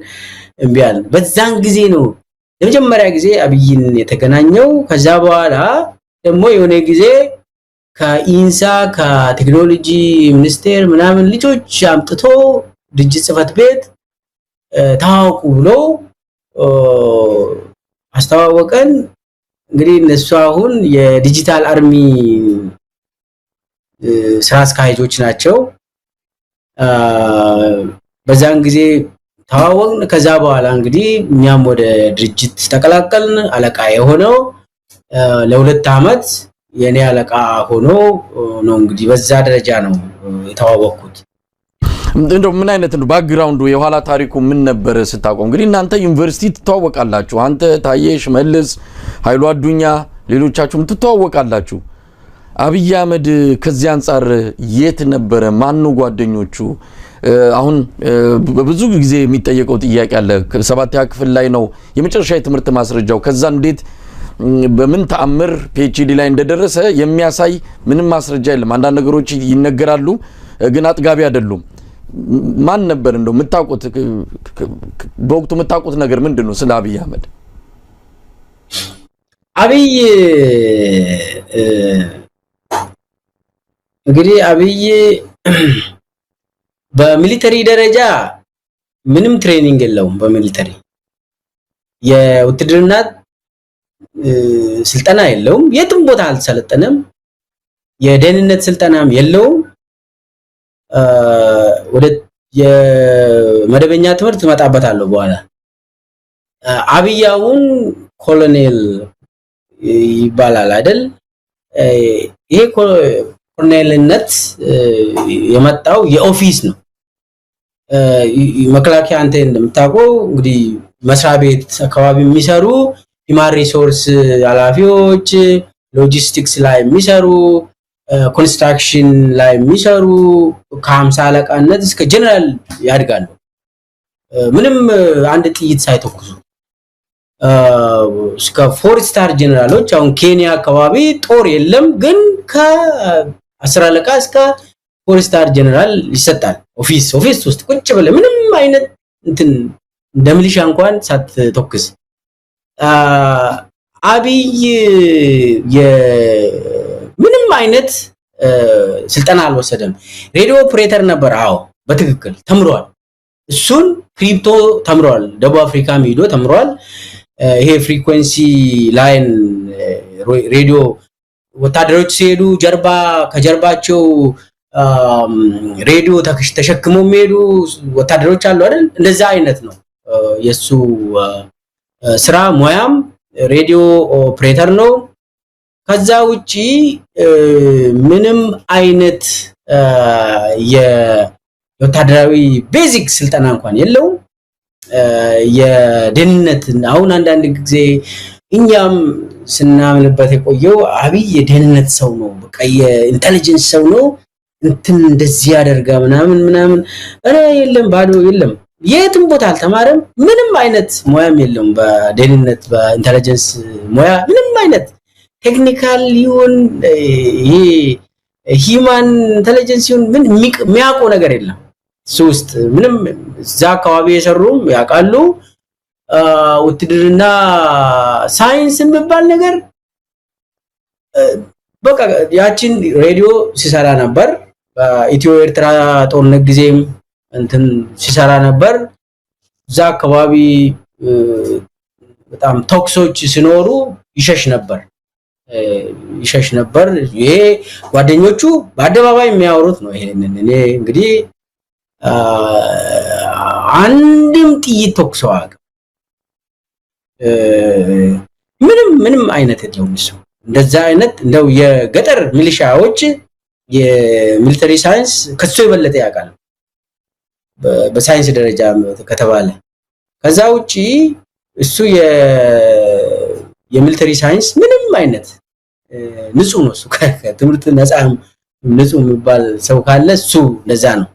Speaker 2: እንቢያል በዛን ጊዜ ነው የመጀመሪያ ጊዜ አብይን የተገናኘው ከዛ በኋላ ደግሞ የሆነ ጊዜ ከኢንሳ ከቴክኖሎጂ ሚኒስቴር ምናምን ልጆች አምጥቶ ድርጅት ጽፈት ቤት ታውቁ ብሎ አስተዋወቀን እንግዲህ እነሱ አሁን የዲጂታል አርሚ ስራ አስኪያጆች ናቸው በዛን ጊዜ ታዋወቅን ከዛ በኋላ እንግዲህ እኛም ወደ ድርጅት ተቀላቀልን አለቃ የሆነው ለሁለት አመት የኔ አለቃ ሆኖ ነው እንግዲህ በዛ ደረጃ ነው የተዋወቅኩት
Speaker 1: እንደው ምን አይነት ነው ባክግራውንዱ የኋላ ታሪኩ ምን ነበር ስታቆም እንግዲህ እናንተ ዩኒቨርሲቲ ተተዋወቃላችሁ አንተ ታየሽ መልስ ኃይሉ አዱኛ ሌሎቻችሁም ተተዋወቃላችሁ አብይ አህመድ ከዚህ አንፃር የት ነበር ማን ነው ጓደኞቹ አሁን በብዙ ጊዜ የሚጠየቀው ጥያቄ አለ ሰባተኛ ክፍል ላይ ነው የመጨረሻ የትምህርት ማስረጃው ከዛ እንዴት በምን ተአምር ፒኤችዲ ላይ እንደደረሰ የሚያሳይ ምንም ማስረጃ የለም አንዳንድ ነገሮች ይነገራሉ ግን አጥጋቢ አይደሉም ማን ነበር እንደው የምታውቁት በወቅቱ የምታውቁት ነገር ምንድነው ስለ አብይ አህመድ?
Speaker 2: አብይ እንግዲህ አብይ በሚሊተሪ ደረጃ ምንም ትሬኒንግ የለውም። በሚሊተሪ የውትድርና ስልጠና የለውም። የትም ቦታ አልተሰለጠነም። የደህንነት ስልጠናም የለውም። ወደ የመደበኛ ትምህርት መጣበታለሁ በኋላ። አብያውን ኮሎኔል ይባላል አይደል? ይሄ ኮሎኔልነት የመጣው የኦፊስ ነው። መከላከያ አንተ እንደምታውቀው እንግዲህ መስሪያ ቤት አካባቢ የሚሰሩ ሂማን ሪሶርስ ኃላፊዎች፣ ሎጂስቲክስ ላይ የሚሰሩ፣ ኮንስትራክሽን ላይ የሚሰሩ ከ50 አለቃነት እስከ ጀነራል ያድጋሉ። ምንም አንድ ጥይት ሳይተኩሱ እስከ 4 ስታር ጀነራሎች። አሁን ኬንያ አካባቢ ጦር የለም፣ ግን ከ10 አለቃ እስከ 4 ስታር ጀነራል ይሰጣል። ኦፊስ ውስጥ ቁጭ ብለህ ምንም አይነት እንትን እንደ ሚሊሻ እንኳን ሳትተኩስ። አብይ ምንም አይነት ስልጠና አልወሰደም። ሬዲዮ ኦፕሬተር ነበር። አዎ በትክክል ተምሯል። እሱን ክሪፕቶ ተምሯል። ደቡብ አፍሪካም ሄዶ ተምሯል። ይሄ ፍሪኩዌንሲ ላይን ሬዲዮ ወታደሮች ሲሄዱ ከጀርባቸው ሬዲዮ ተሸክመው የሚሄዱ ወታደሮች አሉ አይደል? እንደዛ አይነት ነው የሱ ስራ። ሙያም ሬዲዮ ኦፕሬተር ነው። ከዛ ውጪ ምንም አይነት የወታደራዊ ቤዚክ ስልጠና እንኳን የለውም። የደህንነት አሁን አንዳንድ ጊዜ እኛም ስናምንበት የቆየው አብይ የደህንነት ሰው ነው፣ በቃ የኢንተለጀንስ ሰው ነው፣ እንትን እንደዚህ ያደርጋ ምናምን። አረ የለም፣ ባዶ የለም። የትም ቦታ አልተማረም። ምንም አይነት ሙያም የለውም። በደህንነት በኢንተለጀንስ ሙያ ምንም አይነት ቴክኒካል ይሁን ይሄ ሂማን ኢንተለጀንስ ይሁን ምን የሚያውቀው ነገር የለም። ሶስት ምንም እዛ አካባቢ የሰሩም ያውቃሉ። ውትድርና ሳይንስ የሚባል ነገር በቃ ያቺን ሬዲዮ ሲሰራ ነበር። በኢትዮ ኤርትራ ጦርነት ጊዜም እንትን ሲሰራ ነበር። እዛ አካባቢ በጣም ተኩሶች ሲኖሩ ይሸሽ ነበር። ይሄ ጓደኞቹ በአደባባይ የሚያወሩት ነው። ይሄንን እኔ እንግዲህ አንድም ጥይት ተኩሰው አያውቅም። ምንም አይነት የለውም እሱ። እንደዛ አይነት እንደው የገጠር ሚሊሻዎች የሚሊተሪ ሳይንስ ከሱ የበለጠ ያውቃል በሳይንስ ደረጃ ከተባለ። ከዛ ውጪ እሱ የሚሊተሪ ሳይንስ ምንም አይነት ንጹህ ነው። እሱ ከትምህርት ነፃ ንጹህ የሚባል ሰው ካለ እሱ ለዛ ነው።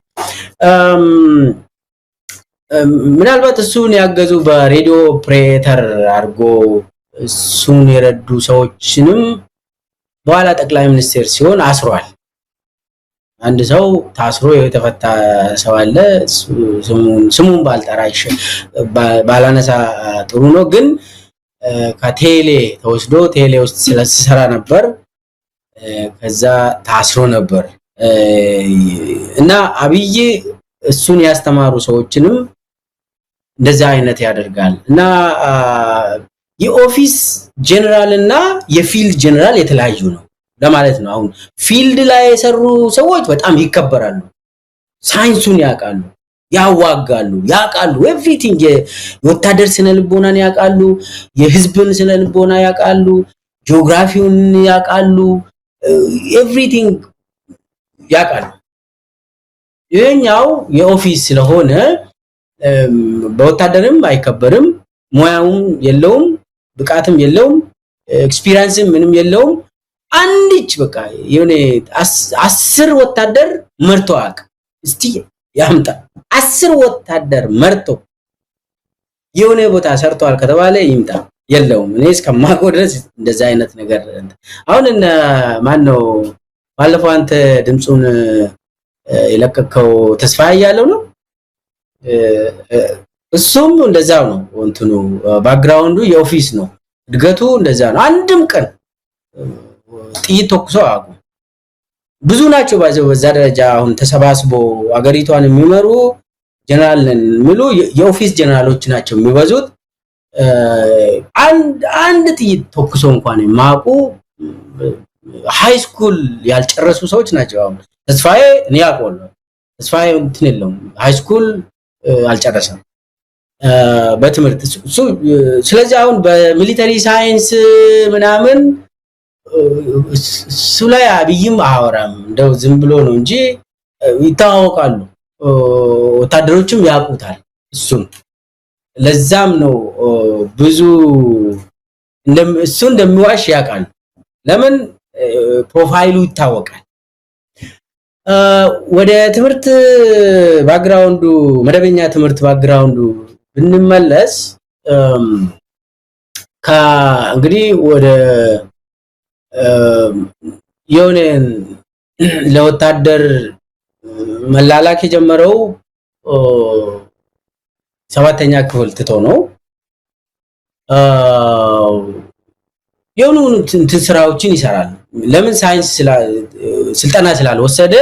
Speaker 2: ምናልባት እሱን ያገዙ በሬዲዮ ኦፕሬተር አድርጎ እሱን የረዱ ሰዎችንም በኋላ ጠቅላይ ሚኒስቴር ሲሆን አስሯል። አንድ ሰው ታስሮ የተፈታ ሰው አለ። ስሙን ባላነሳ ጥሩ ነው። ግን ከቴሌ ተወስዶ ቴሌ ውስጥ ስለሰራ ነበር። ከዛ ታስሮ ነበር እና አብይ እሱን ያስተማሩ ሰዎችንም እንደዛ አይነት ያደርጋል። እና የኦፊስ ጀነራል እና የፊልድ ጀነራል የተለያዩ ነው ለማለት ነው። አሁን ፊልድ ላይ የሰሩ ሰዎች በጣም ይከበራሉ። ሳይንሱን ያውቃሉ፣ ያዋጋሉ፣ ያውቃሉ። ኤቭሪቲንግ የወታደር ስነ ልቦናን ያውቃሉ፣ የህዝብን ስነ ልቦና ያውቃሉ፣ ጂኦግራፊውን ያውቃሉ፣ ኤቭሪቲንግ ያውቃሉ። ይሄኛው የኦፊስ ስለሆነ በወታደርም አይከበርም፣ ሙያውም የለውም፣ ብቃትም የለውም፣ ኤክስፒሪየንስም ምንም የለውም። አንዲች በቃ የሆነ 10 ወታደር መርቶ አቅ እስቲ ያምጣ 10 ወታደር መርቶ የሆነ ቦታ ሰርቷል ከተባለ ይምጣ። የለውም። እኔ እስከማውቀው ድረስ እንደዛ አይነት ነገር አሁን ማን ነው ባለፈው አንተ ድምጹን የለቀቀው ተስፋዬ ያለው ነው እሱም እንደዛው ነው እንትኑ ባክግራውንዱ የኦፊስ ነው እድገቱ እንደዛ ነው አንድም ቀን ጥይት ተኩሶ አቁ ብዙ ናቸው ባዘው በዛ ደረጃ አሁን ተሰባስቦ አገሪቷን የሚመሩ ጀነራል ምሉ የኦፊስ ጀነራሎች ናቸው የሚበዙት አንድ ጥይት ተኩሶ እንኳን ማቁ ሃይ ስኩል ያልጨረሱ ሰዎች ናቸው አሁን ተስፋዬ እኔ ያቆል ተስፋዬ እንትን የለውም ሃይ ስኩል አልጨረሰም በትምህርት ስለዚህ አሁን በሚሊተሪ ሳይንስ ምናምን ሱላይ አብይም አወራም እንደው ዝም ብሎ ነው እንጂ ይታወቃሉ ወታደሮችም ያቁታል እሱን ለዛም ነው ብዙ እሱ እንደሚዋሽ ያቃል ለምን ፕሮፋይሉ ይታወቃል ወደ ትምህርት ባክግራውንዱ መደበኛ ትምህርት ባክግራውንዱ ብንመለስ እንግዲህ ወደ የሆነ ለወታደር መላላክ የጀመረው 7ኛ ክፍል ትቶ ነው የሆኑ ስራዎችን ይሰራል ለምን ሳይንስ ስልጠና ስላልወሰደ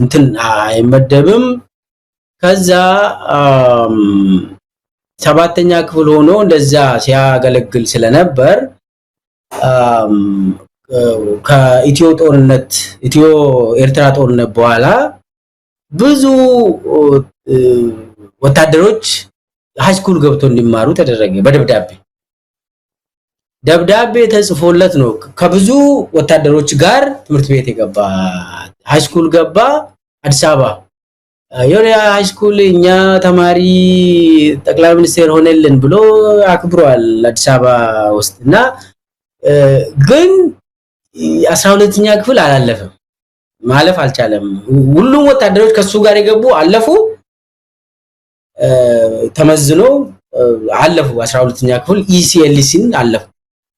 Speaker 2: እንትን አይመደብም ከዛ 7ኛ ክፍል ሆኖ እንደዛ ሲያገለግል ስለነበር ከኢትዮ ጦርነት ኢትዮ ኤርትራ ጦርነት በኋላ ብዙ ወታደሮች ሃይ ስኩል ገብቶ እንዲማሩ ተደረገ በደብዳቤ ተጽፎለት ነው ከብዙ ወታደሮች ጋር ትምህርት ቤት የገባ ሃይ ስኩል ገባ አዲስ አበባ የሆነ ሃይ ስኩል እኛ ተማሪ ጠቅላይ ሚኒስቴር ሆነልን ብሎ አክብሯል አዲስ አበባ ውስጥና ግን 12ኛ ክፍል አላለፈም ማለፍ አልቻለም ሁሉም ወታደሮች ከሱ ጋር የገቡ አለፉ ተመዝኖ አለፉ 12ኛ ክፍል ኢሲኤልሲን አለፉ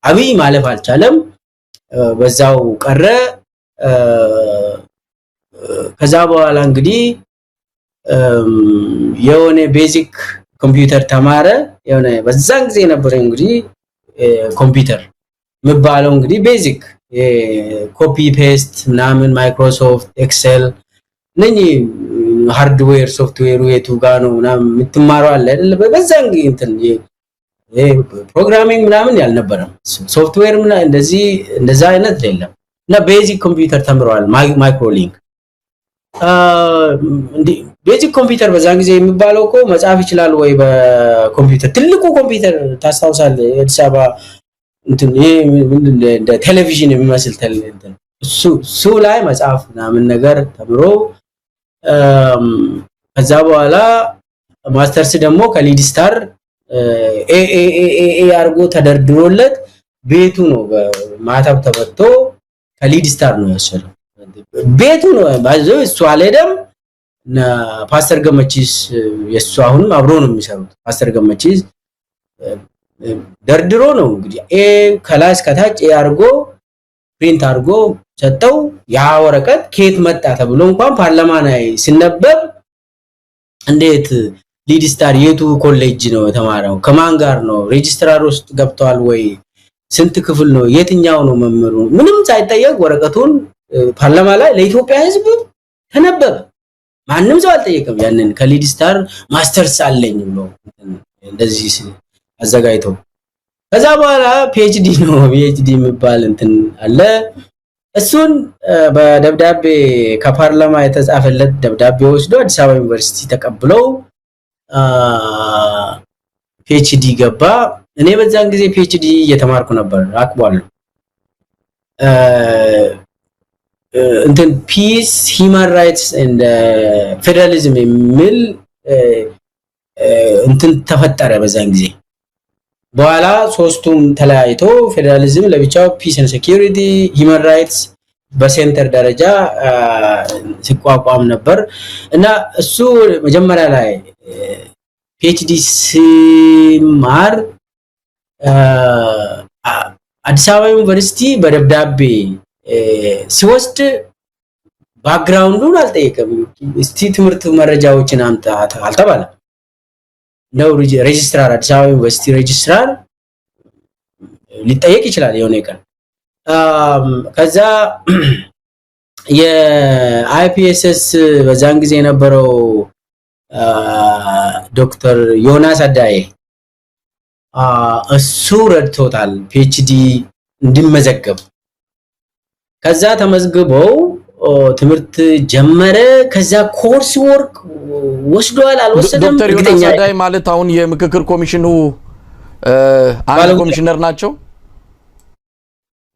Speaker 2: አብይ ማለፍ አልቻለም በዛው ቀረ ከዛ በኋላ እንግዲህ የሆነ ቤዚክ ኮምፒውተር ተማረ የሆነ በዛን ጊዜ ነበር እንግዲህ ኮምፒውተር መባለው እንግዲህ ቤዚክ ኮፒ ፔስት ምናምን ማይክሮሶፍት ኤክሰል ነኝ ሃርድዌር ሶፍትዌሩ የቱ ጋር ነው ምናምን የምትማረው አለ አይደል በዛን ጊዜ እንትን ፕሮግራሚንግ ምናምን ያልነበረም ሶፍትዌር ምናምን እንደዛ አይነት የለም እና ቤዚክ ኮምፒውተር ተምሯል ማይክሮሊንክ እንዴ ቤዚክ ኮምፒውተር በዛን ጊዜ የሚባለው እኮ መጻፍ ይችላል ወይ በኮምፒውተር ትልቁ ኮምፒውተር ታስታውሳለህ አዲስ አበባ እንትን እንደ ቴሌቪዥን የሚመስል እንትን እሱ ላይ መጻፍ ምናምን ነገር ተምሮ ከዛ በኋላ ማስተርስ ደግሞ ከሊድ ስታር ኤ አርጎ ተደርድሮለት ቤቱ ነው ማታብ ተበቶ ከሊድ ስታር ነው ያሰለው ቤቱ ነው ባይዘው እሱ አልሄደም እና ፓስተር ገመቺስ የሱ አሁንም አብሮ ነው የሚሰሩት ፓስተር ገመቺስ ደርድሮ ነው እንግዲህ ከላስ ከታች አርጎ ፕሪንት አርጎ ሰጠው ያ ወረቀት ከየት መጣ ተብሎ እንኳን ፓርላማ ላይ ሲነበብ እንዴት ሊድ ስታር የቱ ኮሌጅ ነው የተማረው ከማን ጋር ነው ሬጂስትራር ውስጥ ገብቷል ወይ ስንት ክፍል ነው የትኛው ነው መምሩ ምንም ሳይጠየቅ ወረቀቱን ፓርላማ ላይ ለኢትዮጵያ ህዝብ ተነበበ ማንንም ሰው አልጠየቀም ያንን ከሊድ ስታር ማስተርስ አለኝ ብሎ እንደዚህ አዘጋይቶ ከዛ በኋላ ፒኤችዲ ነው ፒኤችዲ የሚባል እንትን አለ እሱን በደብዳቤ ከፓርላማ የተጻፈለት ደብዳቤ ወስዶ አዲስ አበባ ዩኒቨርሲቲ ተቀብለው ፒኤችዲ ገባ እኔ በዛን ጊዜ ፒኤችዲ እየተማርኩ ነበር አቅቧለሁ እንትን ፒስ ሂማን ራይትስ ኤንድ ፌደራሊዝም የሚል እንትን ተፈጠረ በዛን ጊዜ በኋላ ሶስቱም ተለያይቶ ፌደራሊዝም ለብቻው ፒስ ኤንድ ሴኩሪቲ ሂማን ራይትስ በሴንተር ደረጃ ሲቋቋም ነበር እና እሱ መጀመሪያ ላይ ፒኤችዲ ሲማር አዲስ አበባ ዩኒቨርሲቲ በደብዳቤ ሲወስድ ባክግራውንዱን አልጠየቀም። እስቲ ትምህርት መረጃዎችን አምጣ አልተባለም። ነው ሬጅስትራር አዲስ አበባ ዩኒቨርሲቲ ሬጅስትራር ሊጠየቅ ይችላል የሆነ ቀን። ከዛ የአይፒኤስኤስ በዛን ጊዜ የነበረው ዶክተር ዮናስ አዳዬ እሱ ረድቶታል ፒኤችዲ እንዲመዘገብ። ከዛ ተመዝግበው ትምህርት ጀመረ። ከዛ ኮርስ ወርክ ወስዷል አልወሰደም።
Speaker 1: ዶክተር ዮናስ አዳዬ ማለት አሁን የምክክር ኮሚሽኑ አንድ ኮሚሽነር ናቸው።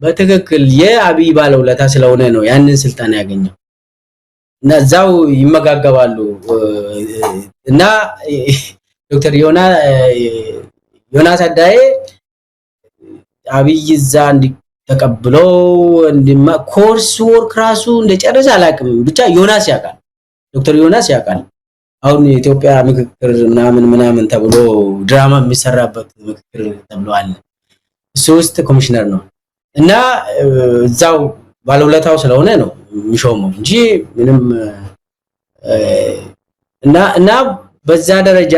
Speaker 2: በትክክል የአብይ ባለውለታ ስለሆነ ነው ያንን ስልጣን ያገኘው እና እዛው ይመጋገባሉ። እና ዶክተር ዮናስ አዳዬ አብይ እዛ ተቀብለው ኮርስ ወርክ ራሱ እንደጨረሰ አላውቅም። ብቻ ዮናስ ያውቃል፣ ዶክተር ዮናስ ያውቃል። አሁን የኢትዮጵያ ምክክር ምናምን ተብሎ ድራማ የሚሰራበት ምክክር ተብሏል። እሱ ውስጥ ኮሚሽነር ነው እና እዛው ባለውለታው ስለሆነ ነው የሚሾመው እንጂ ምንም እና በዛ ደረጃ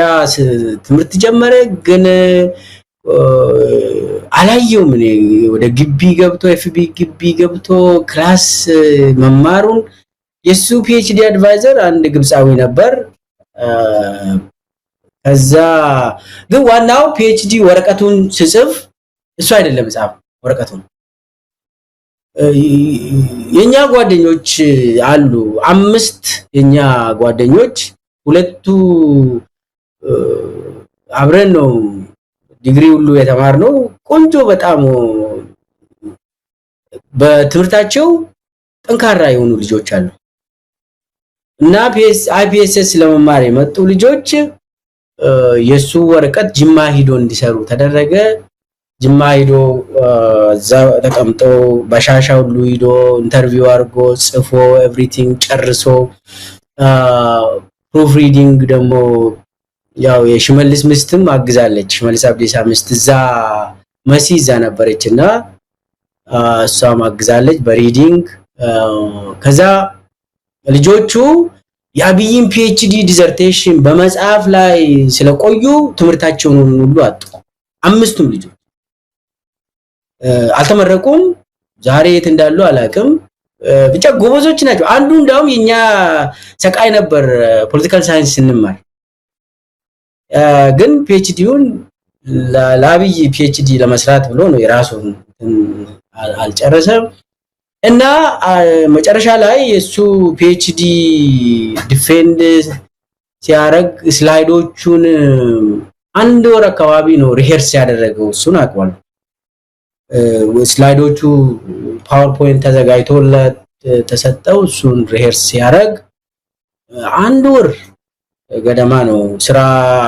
Speaker 2: ትምህርት ጀመረ። ግን አላየውም እኔ ወደ ግቢ ገብቶ ኤፍቢ ግቢ ገብቶ ክላስ መማሩን። የሱ ፒኤችዲ አድቫይዘር አንድ ግብፃዊ ነበር። ከዛ ግን ዋናው ፒኤችዲ ወረቀቱን ሲጽፍ እሱ አይደለም ጻፍ ወረቀቱን። የኛ ጓደኞች አሉ 5 የኛ ጓደኞች፣ 2ቱ አብረን ነው ዲግሪ ሁሉ የተማርነው። ቆንጆ በጣም በትምህርታቸው ጠንካራ የሆኑ ልጆች አሉ እና አይፒኤስኤስ ለመማር የመጡ ልጆች የሱ ወረቀት ጅማ ሂዶ እንዲሰሩ ተደረገ። ጅማ ሂዶ እዛ ተቀምጦ በሻሻ ሁሉ ሂዶ ኢንተርቪው አድርጎ ጽፎ ኤቭሪቲንግ ጨርሶ ፕሩፍ ሪዲንግ ደግሞ ያው የሽመልስ ምስትም አግዛለች። ሽመልስ አብዲሳ ምስት እዛ መሲ እዛ ነበረችና እሷም አግዛለች በሪዲንግ። ከዛ ልጆቹ የአብይን ፒኤችዲ ዲዘርቴሽን በመጽሐፍ ላይ ስለቆዩ ትምህርታቸውን ሁሉ አጡ። 5ቱም ልጆች አልተመረቁም። ዛሬ የት እንዳሉ አላውቅም። ብቻ ጎበዞች ናቸው። አንዱ እንዳውም የኛ ሰቃይ ነበር ፖለቲካል ሳይንስ ስንማር። ግን ፒኤችዲውን ለአብይ ፒኤችዲ ለመስራት ብሎ ነው የራሱን አልጨረሰም። እና መጨረሻ ላይ የሱ ፒኤችዲ ዲፌንድ ሲያረግ ስላይዶቹን 1 ወር አካባቢ ነው ሪሄርስ ያደረገው። እሱን አቋል ስላይዶቹ ፓወርፖይንት ተዘጋጅቶለት ተሰጠው። እሱን ሪሄርስ ሲያረግ 1 ወር ገደማ ነው ስራ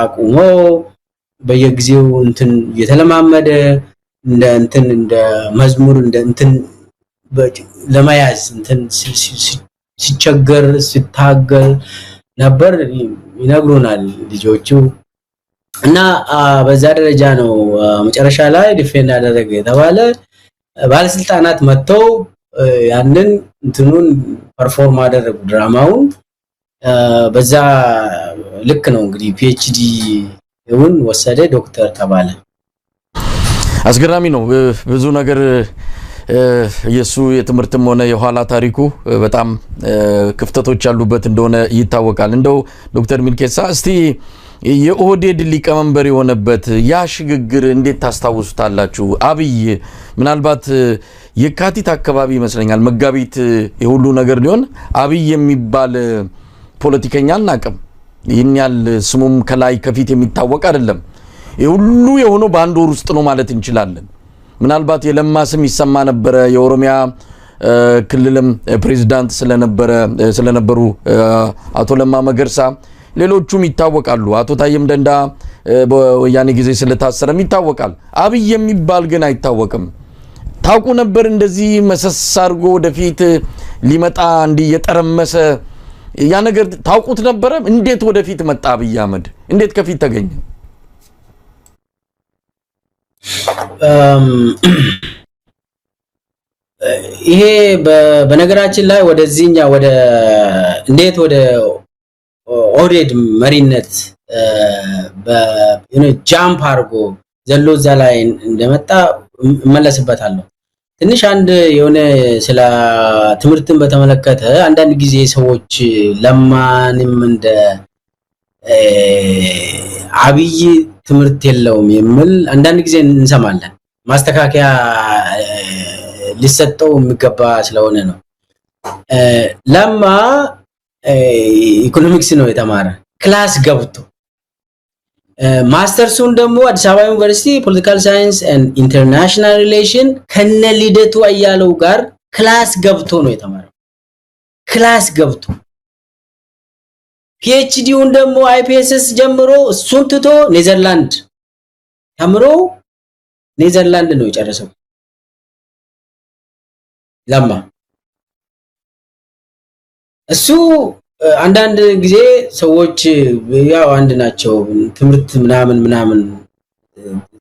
Speaker 2: አቁሞ በየጊዜው እንትን የተለማመደ እንደ መዝሙር እንትን ለማያዝ እንትን ሲቸገር ሲታገል ነበር ይነግሩናል ልጆቹ። እና በዛ ደረጃ ነው መጨረሻ ላይ ዲፌንድ ያደረገ የተባለ ባለስልጣናት መጥተው ያንን እንትኑን ፐርፎርም አደረጉ ድራማውን። በዛ ልክ ነው እንግዲህ ፒኤችዲ እውን ወሰደ፣ ዶክተር ተባለ።
Speaker 1: አስገራሚ ነው ብዙ ነገር የሱ የትምህርትም ሆነ የኋላ ታሪኩ በጣም ክፍተቶች ያሉበት እንደሆነ ይታወቃል። እንደው ዶክተር ሚልኬሳ እስቲ የኦህዴድ ሊቀመንበር የሆነበት ያ ሽግግር እንዴት ታስታውሱታላችሁ? አብይ ምናልባት የካቲት አካባቢ ይመስለኛል መጋቢት የሁሉ ነገር ሊሆን አብይ የሚባል ፖለቲከኛ አናቅም። ይህን ያህል ስሙም ከላይ ከፊት የሚታወቅ አይደለም። የሁሉ የሆነው በአንድ ወር ውስጥ ነው ማለት እንችላለን። ምናልባት የለማ ስም ይሰማ ነበረ። የኦሮሚያ ክልልም ፕሬዝዳንት ስለነበሩ አቶ ለማ መገርሳ ሌሎቹም ይታወቃሉ። አቶ ታየም ደንዳ በወያኔ ጊዜ ስለታሰረም ይታወቃል። አብይ የሚባል ግን አይታወቅም። ታውቁ ነበር እንደዚህ መሰስ አድርጎ ወደፊት ሊመጣ እንዲየጠረመሰ ያ ነገር ታውቁት ነበረ? እንዴት ወደፊት መጣ አብይ አህመድ? እንዴት ከፊት ተገኘ?
Speaker 2: ይሄ በነገራችን ላይ ወደዚህኛ ወደ እንዴት ወደ ኦህዴድ መሪነት ጃምፕ አድርጎ ዘሎ እዛ ላይ እንደመጣ እመለስበታለሁ። ትንሽ አንድ የሆነ ስለ ትምህርትን በተመለከተ አንዳንድ ጊዜ ሰዎች ለማንም እንደ አብይ ትምህርት የለውም የሚል አንዳንድ ጊዜ እንሰማለን። ማስተካከያ ሊሰጠው የሚገባ ስለሆነ ነው። ለማ ኢኮኖሚክስ ነው የተማረ ክላስ ገብቶ ማስተርሱን ደግሞ አዲስ አበባ ዩኒቨርሲቲ ፖለቲካል ሳይንስ ኤንድ ኢንተርናሽናል ሪሌሽን ከነ ልደቱ አያለው ጋር ክላስ ገብቶ ነው የተማረው። ክላስ ገብቶ ፒኤችዲውን ደግሞ አይፒኤስኤስ ጀምሮ እሱን ትቶ ኔዘርላንድ ተምሮ ኔዘርላንድ ነው የጨረሰው ለማ። እሱ አንዳንድ ጊዜ ሰዎች ያው አንድ ናቸው ትምህርት ምናምን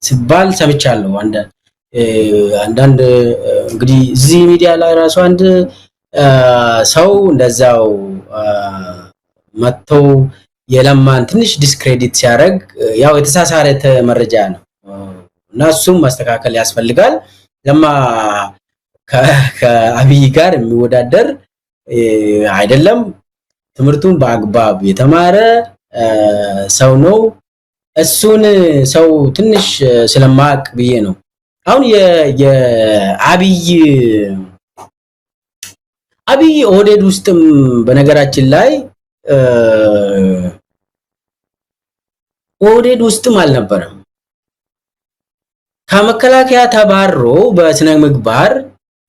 Speaker 2: ሲባል ሰምቻለሁ። አንዳንድ እንግዲህ እዚህ ሚዲያ ላይ ራሱ አንድ ሰው እንደዛው መጥተው የለማን ትንሽ ዲስክሬዲት ሲያደርግ ያው የተሳሳተ መረጃ ነው እና እሱም ማስተካከል ያስፈልጋል። ለማ ከአብይ ጋር የሚወዳደር አይደለም። ትምህርቱን በአግባብ የተማረ ሰው ነው። እሱን ሰው ትንሽ ስለማቅ ብዬ ነው። አሁን አብይ ኦህዴድ ውስጥም በነገራችን ላይ ኦህዴድ ውስጥም አልነበረም። ከመከላከያ ተባሮ በስነ ምግባር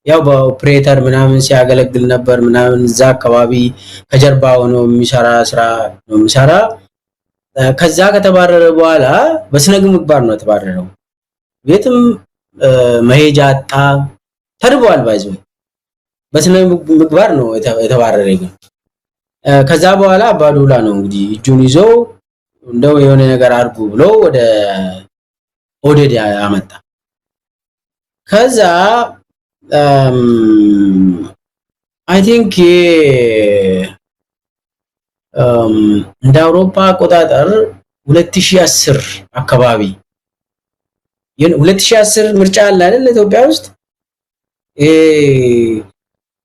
Speaker 2: ያው በኦፕሬተር ምናምን ሲያገለግል ነበር ምናምን እዛ አካባቢ ከጀርባ ሆኖ የሚሰራ ስራ ነው የሚሰራ። ከዛ ከተባረረ በኋላ በስነ ምግባር ነው የተባረረው። ቤትም መሄጃ አጣ፣ ተርቧል። ባይዘው በስነ ምግባር ነው የተባረረ። ግን ከዛ በኋላ አባዱላ ነው እንግዲህ እጁን ይዞ እንደው የሆነ ነገር አድርጉ ብሎ ወደ ኦህዴድ አመጣ። ከዛ አይ ቲንክ እንደ አውሮፓ አቆጣጠር 2010 አካባቢ 2010 ምርጫ አለ አይደል ኢትዮጵያ ውስጥ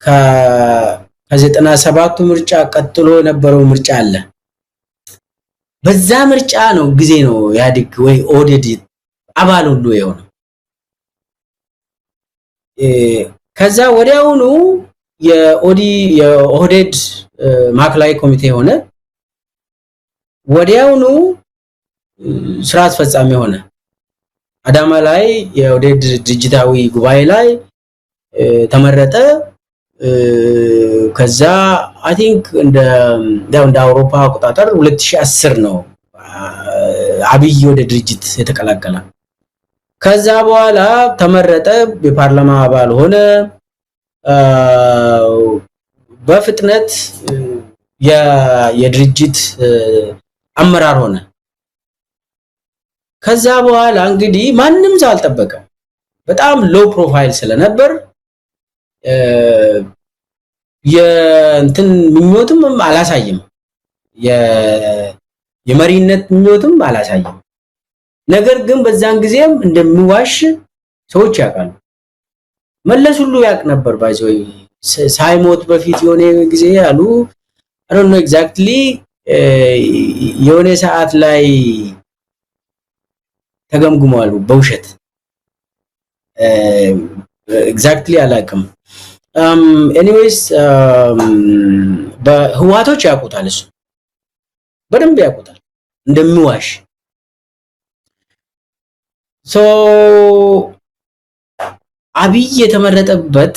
Speaker 2: ከ97ቱ ምርጫ ቀጥሎ የነበረው ምርጫ አለ። በዛ ምርጫ ነው ጊዜ ነው ያድግ ወይ ኦህዴድ አባል ሁሉ የሆነው። ከዛ ወዲያውኑ የኦህዴድ ማዕከላዊ ኮሚቴ ሆነ፣ ወዲያውኑ ስራ አስፈጻሚ ሆነ። አዳማ ላይ የኦህዴድ ድርጅታዊ ጉባኤ ላይ ተመረጠ። ከዛ አይ ቲንክ እንደ አውሮፓ አቆጣጠር 2010 ነው አብይ ወደ ድርጅት የተቀላቀለ። ከዛ በኋላ ተመረጠ፣ የፓርላማ አባል ሆነ። በፍጥነት የድርጅት አመራር ሆነ። ከዛ በኋላ እንግዲህ ማንም ሰው አልጠበቀም። በጣም ሎ ፕሮፋይል ስለነበር የእንትን ምኞትም አላሳየም፣ የመሪነት ምኞትም አላሳየም። ነገር ግን በዛን ጊዜም እንደሚዋሽ ሰዎች ያውቃሉ። መለስ ሁሉ ያውቅ ነበር። ባይዘው ሳይሞት በፊት የሆነ ጊዜ ያሉ I don't know exactly የሆነ ሰዓት ላይ ተገምግሟል በውሸት exactly አላውቅም። anyways በህዋቶች ያውቁታል፣ እሱ በደንብ ያውቁታል እንደሚዋሽ። so አብይ የተመረጠበት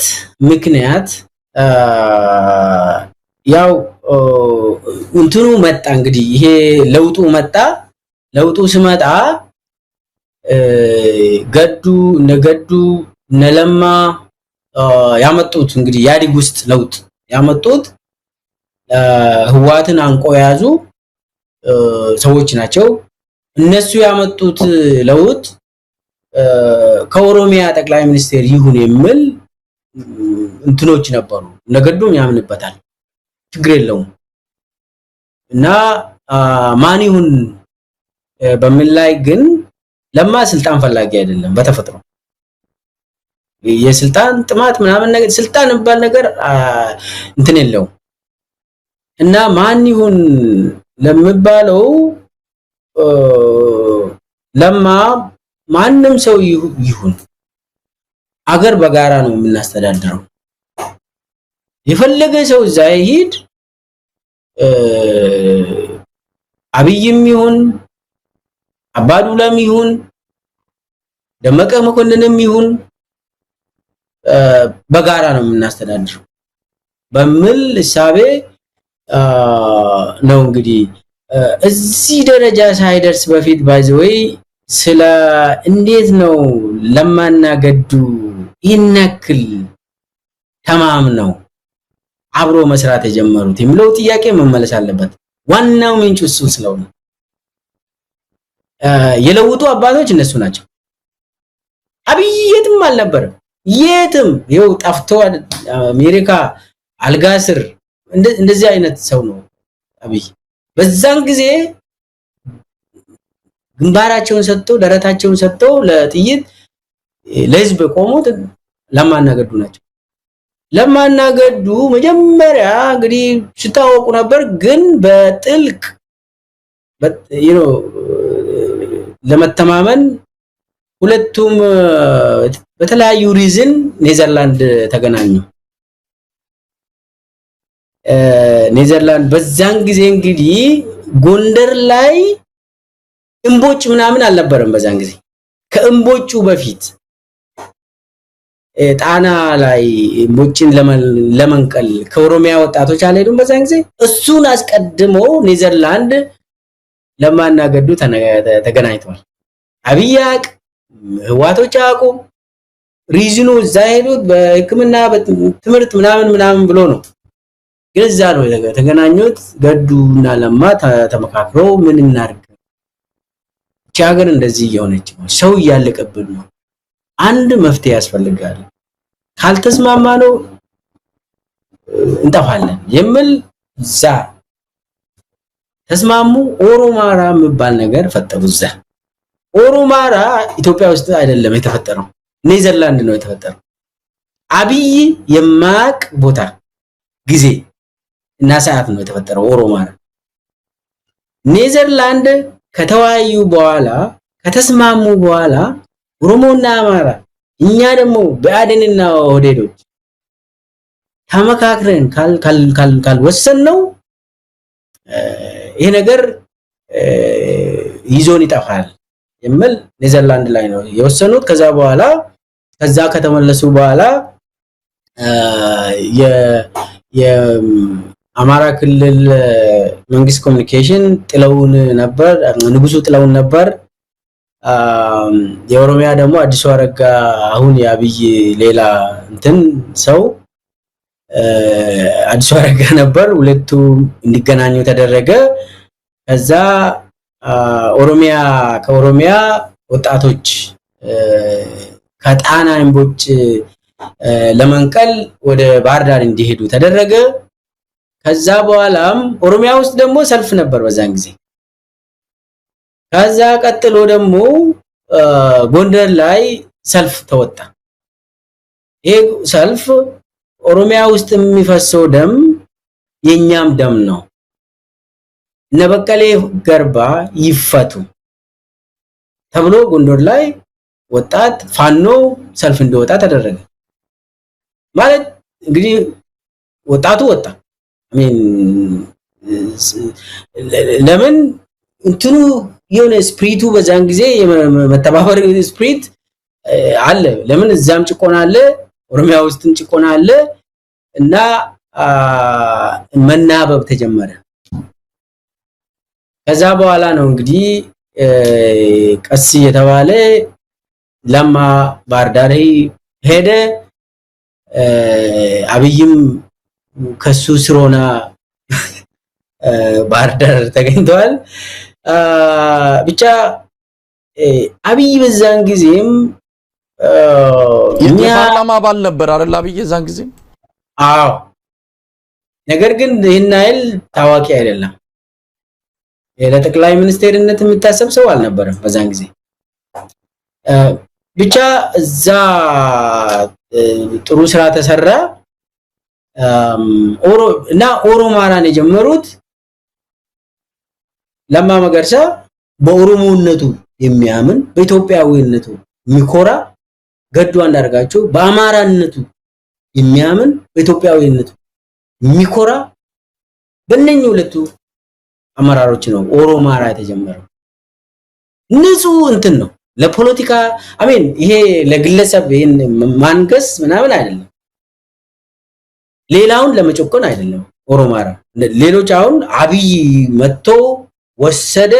Speaker 2: ምክንያት ያው እንትኑ መጣ እንግዲህ ይሄ ለውጡ መጣ። ለውጡ ሲመጣ ገዱ ነለማ ያመጡት እንግዲህ ያዲግ ውስጥ ለውጥ ያመጡት ህዋትን አንቆ ያዙ ሰዎች ናቸው። እነሱ ያመጡት ለውጥ ከኦሮሚያ ጠቅላይ ሚኒስቴር ይሁን የሚል እንትኖች ነበሩ ነገዱም ያምንበታል ችግር የለውም እና ማን ይሁን በሚል ላይ ግን ለማ ስልጣን ፈላጊ አይደለም በተፈጥሮ የስልጣን ጥማት ምናምን ነገር ስልጣን እንባል ነገር እንትን የለውም እና ማን ይሁን ለምባለው ለማ ማንንም ሰው ይሁን አገር በጋራ ነው የምናስተዳድረው የፈለገ ሰው እዛ ይሄድ አብይም ይሁን አባዱላም ይሁን ደመቀ መኮንንም ይሁን በጋራ ነው የምናስተዳድረው በሚል እሳቤ ነው እንግዲህ እዚህ ደረጃ ሳይደርስ በፊት ባይዘይ ስለ እንዴት ነው ለማና ገዱ ይነክል ተማምነው አብሮ መስራት የጀመሩት የሚለው ጥያቄ መመለስ አለበት ዋናው ምንጭ እሱ ስለሆነ የለውጡ አባቶች እነሱ ናቸው አብይ የትም አልነበረም የትም ይው ጠፍቶ አሜሪካ አልጋስር እንደዚህ አይነት ሰው ነው አብይ በዛን ጊዜ ግንባራቸውን ሰጥተው ደረታቸውን ሰጥተው ለጥይት ለህዝብ ቆሞት ለማና ገዱ ናቸው ለማና ገዱ መጀመሪያ እንግዲህ ሲታወቁ ነበር ግን በጥልቅ ለመተማመን ሁለቱም በተለያዩ ሪዝን ኔዘርላንድ ተገናኙ ኔዘርላንድ በዛን ጊዜ እንግዲህ ጎንደር ላይ እምቦጭ ምናምን አልነበረም በዛን ጊዜ ከእምቦጩ በፊት ጣና ላይ እምቦጭን ለመንቀል ከኦሮሚያ ወጣቶች አልሄዱም በዛን ጊዜ እሱን አስቀድሞ ኔዘርላንድ ለማና ገዱ ተገናኝተዋል አብያቅ ህዋቶች አቁም ሪዝኑ ዛሄዱት በህክምና በትምህርት ምናምን ብሎ ነው ግዛ ነው ተገናኙት ገዱና ለማ ተመካክረው ምን እናርግ ቻገር እንደዚህ የሆነች ሰው ያለቀብን ነው አንድ መፍትሄ ያስፈልጋል ካልተስማማ ነው እንጠፋለን የሚል ዛ ተስማሙ ኦሮማራ የሚባል ነገር ፈጠሩ ዛ ኦሮማራ ኢትዮጵያ ውስጥ አይደለም የተፈጠረው ኔዘርላንድ ነው የተፈጠረው አብይ የማቅ ቦታ ጊዜ እና ሰዓት ነው የተፈጠረው ኦሮማራ ኔዘርላንድ ከተዋዩ በኋላ ከተስማሙ በኋላ ኦሮሞና አማራ እኛ ደግሞ በአደንና ኦህዴዶች ተመካክረን ካልወሰን ነው ይሄ ነገር ይዞን ይጣፋል የሚል ኔዘርላንድ ላይ ነው የወሰኑት ከዛ በኋላ ከዛ ከተመለሱ በኋላ የአማራ ክልል መንግስት ኮሙኒኬሽን ጥለውን ነበር ንጉሱ ጥለውን ነበር የኦሮሚያ ደግሞ አዲሱ አረጋ አሁን ያብይ ሌላ እንትን ሰው አዲሱ አረጋ ነበር ሁለቱ እንዲገናኙ ተደረገ ከዛ ከኦሮሚያ ወጣቶች ከጣና እምቦጭ ለመንቀል ወደ ባህር ዳር እንዲሄዱ ተደረገ ከዛ በኋላም ኦሮሚያ ውስጥ ደግሞ ሰልፍ ነበር በዛን ጊዜ ከዛ ቀጥሎ ደግሞ ጎንደር ላይ ሰልፍ ተወጣ ይሄ ሰልፍ ኦሮሚያ ውስጥ የሚፈሰው ደም የኛም ደም ነው ነበቀሌ ገርባ ይፈቱ ተብሎ ጎንደር ላይ ወጣት ፋኖ ሰልፍ እንዲወጣ ተደረገ ማለት እንግዲህ ወጣቱ ወጣ ለምን እንትኑ የሆነ ስፕሪቱ በዛን ጊዜ የመተባበር ስፕሪት አለ ለምን እዛም ጭቆና አለ ኦሮሚያ ውስጥም ጭቆና አለ እና መናበብ ተጀመረ ከዛ በኋላ ነው እንግዲህ ቀስ የተባለ ለማ ባህር ዳር ሄደ አብይም ከሱ ስሮና ባህር ዳር ተገኝቷል ብቻ አብይ በዛን ጊዜም
Speaker 1: የፓርላማ አባል ነበር አይደል አብይ ዛን ጊዜ?
Speaker 2: አዎ። ነገር ግን ይህን አይል ታዋቂ አይደለም። ለጠቅላይ ሚኒስቴርነት የሚታሰብ ሰው አልነበረም በዛን ጊዜ። ብቻ እዛ ጥሩ ስራ ተሰራ። እና ኦሮማራን የጀመሩት ለማ መገርሳ በኦሮሞነቱ የሚያምን በኢትዮጵያዊነቱ የሚኮራ፣ ገዱ አንዳርጋቸው በአማራነቱ የሚያምን በኢትዮጵያዊነቱ የሚኮራ በእነኚህ ሁለቱ አመራሮች ነው ኦሮማራ የተጀመረው። ንጹህ እንትን ነው ለፖለቲካ አሜን። ይሄ ለግለሰብ ይሄን ማንገስ ምናምን አይደለም፣ ሌላውን ለመጨቆን አይደለም። ኦሮማራ ሌሎች አሁን አብይ መጥቶ ወሰደ፣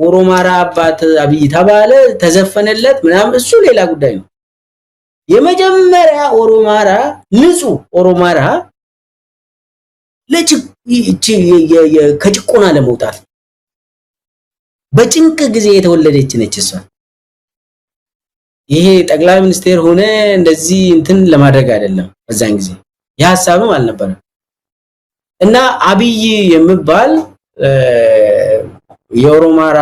Speaker 2: ኦሮማራ አባት አብይ ተባለ፣ ተዘፈነለት ምናምን፣ እሱ ሌላ ጉዳይ ነው። የመጀመሪያ ኦሮማራ ንጹህ ኦሮማራ ከጭቆና ለመውጣት በጭንቅ ጊዜ የተወለደች ነች እሷ። ይሄ ጠቅላይ ሚኒስቴር ሆነ እንደዚህ እንትን ለማድረግ አይደለም በዛን ጊዜ የሐሳብም አልነበረም። እና አብይ የሚባል የኦሮማራ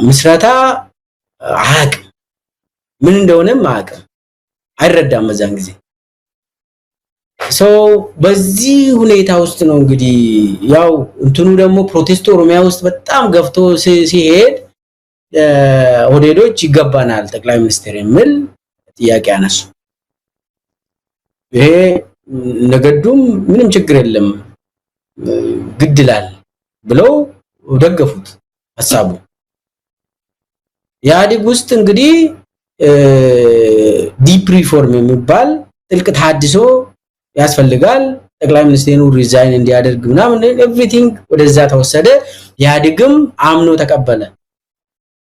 Speaker 2: ምስረታ አያውቅም፣ ምን እንደሆነም አያውቅም፣ አይረዳም በዛን ጊዜ። በዚህ ሁኔታ ውስጥ ነው እንግዲህ ያው እንትኑ ደግሞ ፕሮቴስት ኦሮሚያ ውስጥ በጣም ገፍቶ ሲሄድ ኦህዴዶች ይገባናል ጠቅላይ ሚኒስቴር የሚል ጥያቄ አነሱ። ይሄ ነገዱም ምንም ችግር የለም ግድላል ብለው ደገፉት ሐሳቡ። ኢህአዴግ ውስጥ እንግዲህ ዲፕ ሪፎርም የሚባል ጥልቅ ተሐድሶ ያስፈልጋል፣ ጠቅላይ ሚኒስቴሩ ሪዛይን እንዲያደርግ ምናምን ኤቭሪቲንግ ወደዛ ተወሰደ። ኢህአዴግም አምኖ ተቀበለ።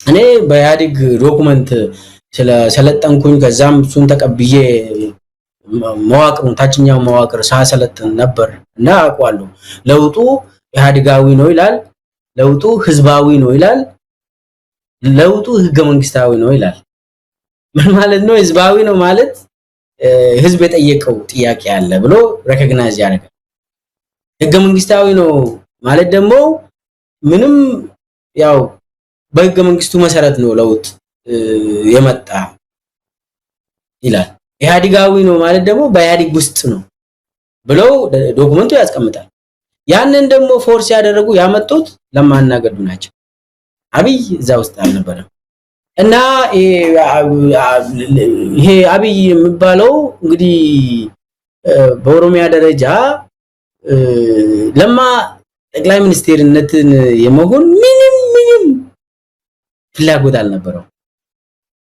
Speaker 2: እኔ በኢህአዴግ ዶክመንት ስለሰለጠንኩኝ ከዛም እሱን ተቀብዬ መዋቅሩን ታችኛው መዋቅር ሳሰለጥን ነበር እና አውቀዋለሁ። ለውጡ ኢህአዴጋዊ ነው ይላል፣ ለውጡ ህዝባዊ ነው ይላል፣ ለውጡ ህገ መንግስታዊ ነው ይላል። ምን ማለት ነው? ህዝባዊ ነው ማለት ህዝብ የጠየቀው ጥያቄ አለ ብሎ ሬኮግናይዝ ያደርጋል። ህገ መንግስታዊ ነው ማለት ደግሞ ምንም ያው በህገ መንግስቱ መሰረት ነው ለውጥ የመጣ ይላል። ኢህአዴጋዊ ነው ማለት ደግሞ በኢህአዴግ ውስጥ ነው ብለው ዶክመንቱ ያስቀምጣል። ያንን ደግሞ ፎርስ ያደረጉ ያመጡት ለማና ገዱ ናቸው። አብይ እዛ ውስጥ አልነበረም። እና ይሄ አብይ የሚባለው እንግዲህ በኦሮሚያ ደረጃ ለማ ጠቅላይ ሚኒስቴርነትን የመሆን ምንም ፍላጎት አልነበረው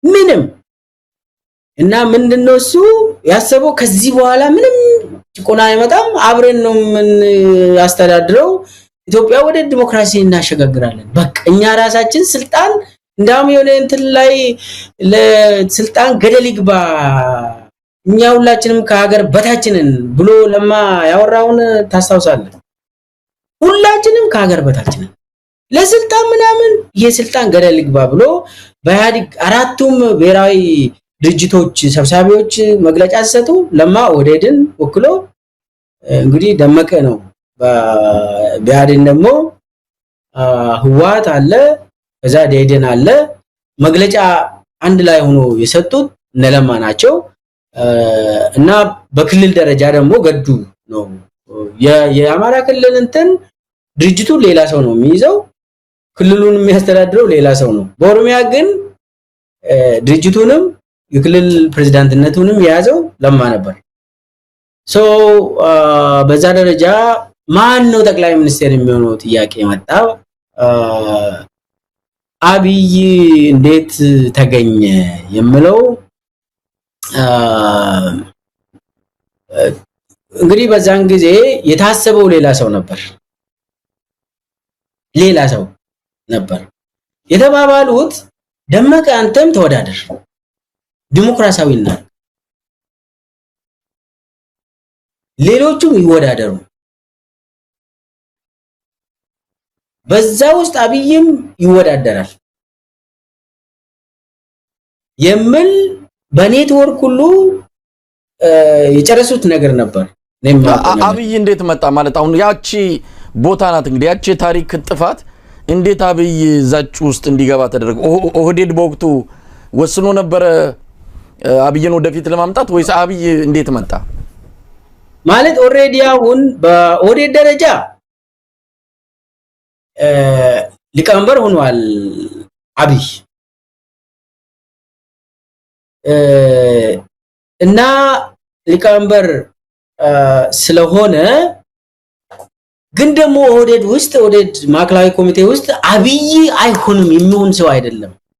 Speaker 2: ምንም። እና ምንድነው እሱ ያሰበው ከዚህ በኋላ ምንም ጭቆና አይመጣም፣ አብረን ነው ምን ያስተዳድረው፣ ኢትዮጵያ ወደ ዲሞክራሲ እናሸጋግራለን፣ በቃ እኛ ራሳችን ስልጣን እንዳውም የሆነ እንትን ላይ ለስልጣን ገደል ይግባ እኛ ሁላችንም ከሀገር በታችንን ብሎ ለማ ያወራውን ታስታውሳለህ? ሁላችንም ከሀገር በታችንን ለስልጣን ምናምን የስልጣን ገደል ይግባ ብሎ በኢህአዴግ አራቱም ብሔራዊ ድርጅቶች ሰብሳቢዎች መግለጫ ሲሰጡ ለማ ኦህዴድን ወክሎ እንግዲህ ደመቀ ነው፣ በኢህአዴግ ደግሞ ህወሓት አለ፣ ከዛ ደኢህዴን አለ። መግለጫ አንድ ላይ ሆኖ የሰጡት እነለማ ናቸው። እና በክልል ደረጃ ደግሞ ገዱ ነው። የአማራ ክልል እንትን ድርጅቱ ሌላ ሰው ነው የሚይዘው፣ ክልሉን የሚያስተዳድረው ሌላ ሰው ነው። በኦሮሚያ ግን ድርጅቱንም የክልል ፕሬዝዳንትነቱንም የያዘው ለማ ነበር። በዛ ደረጃ ማን ነው ጠቅላይ ሚኒስቴር የሚሆነው ጥያቄ መጣ። አብይ እንዴት ተገኘ የምለው እንግዲህ በዛን ጊዜ የታሰበው ሌላ ሰው ነበር የተባባሉት። ደመቀ አንተም ተወዳደር ዲሞክራሲያዊና ሌሎቹም ይወዳደሩ፣ በዛ ውስጥ አብይም ይወዳደራል። የሚል በኔትወርክ ሁሉ የጨረሱት ነገር ነበር።
Speaker 1: አብይ እንዴት መጣ ማለት አሁን ያቺ ቦታ ናት እንግዲህ ያቺ ታሪክ ጥፋት እንዴት አብይ ዛጭ ውስጥ እንዲገባ ተደረገ? ኦህዴድ በወቅቱ ወስኖ ነበር አብይን ወደፊት ለማምጣት ወይስ አብይ እንዴት መጣ?
Speaker 2: ማለት ኦሬዲ አሁን በኦህዴድ ደረጃ ሊቀመንበር ሆኗል አብይ እና ሊቀመንበር ስለሆነ ግን ደግሞ ኦህዴድ ውስጥ ኦህዴድ ማዕከላዊ ኮሚቴ ውስጥ አብይ አይሆንም የሚሆን ሰው አይደለም።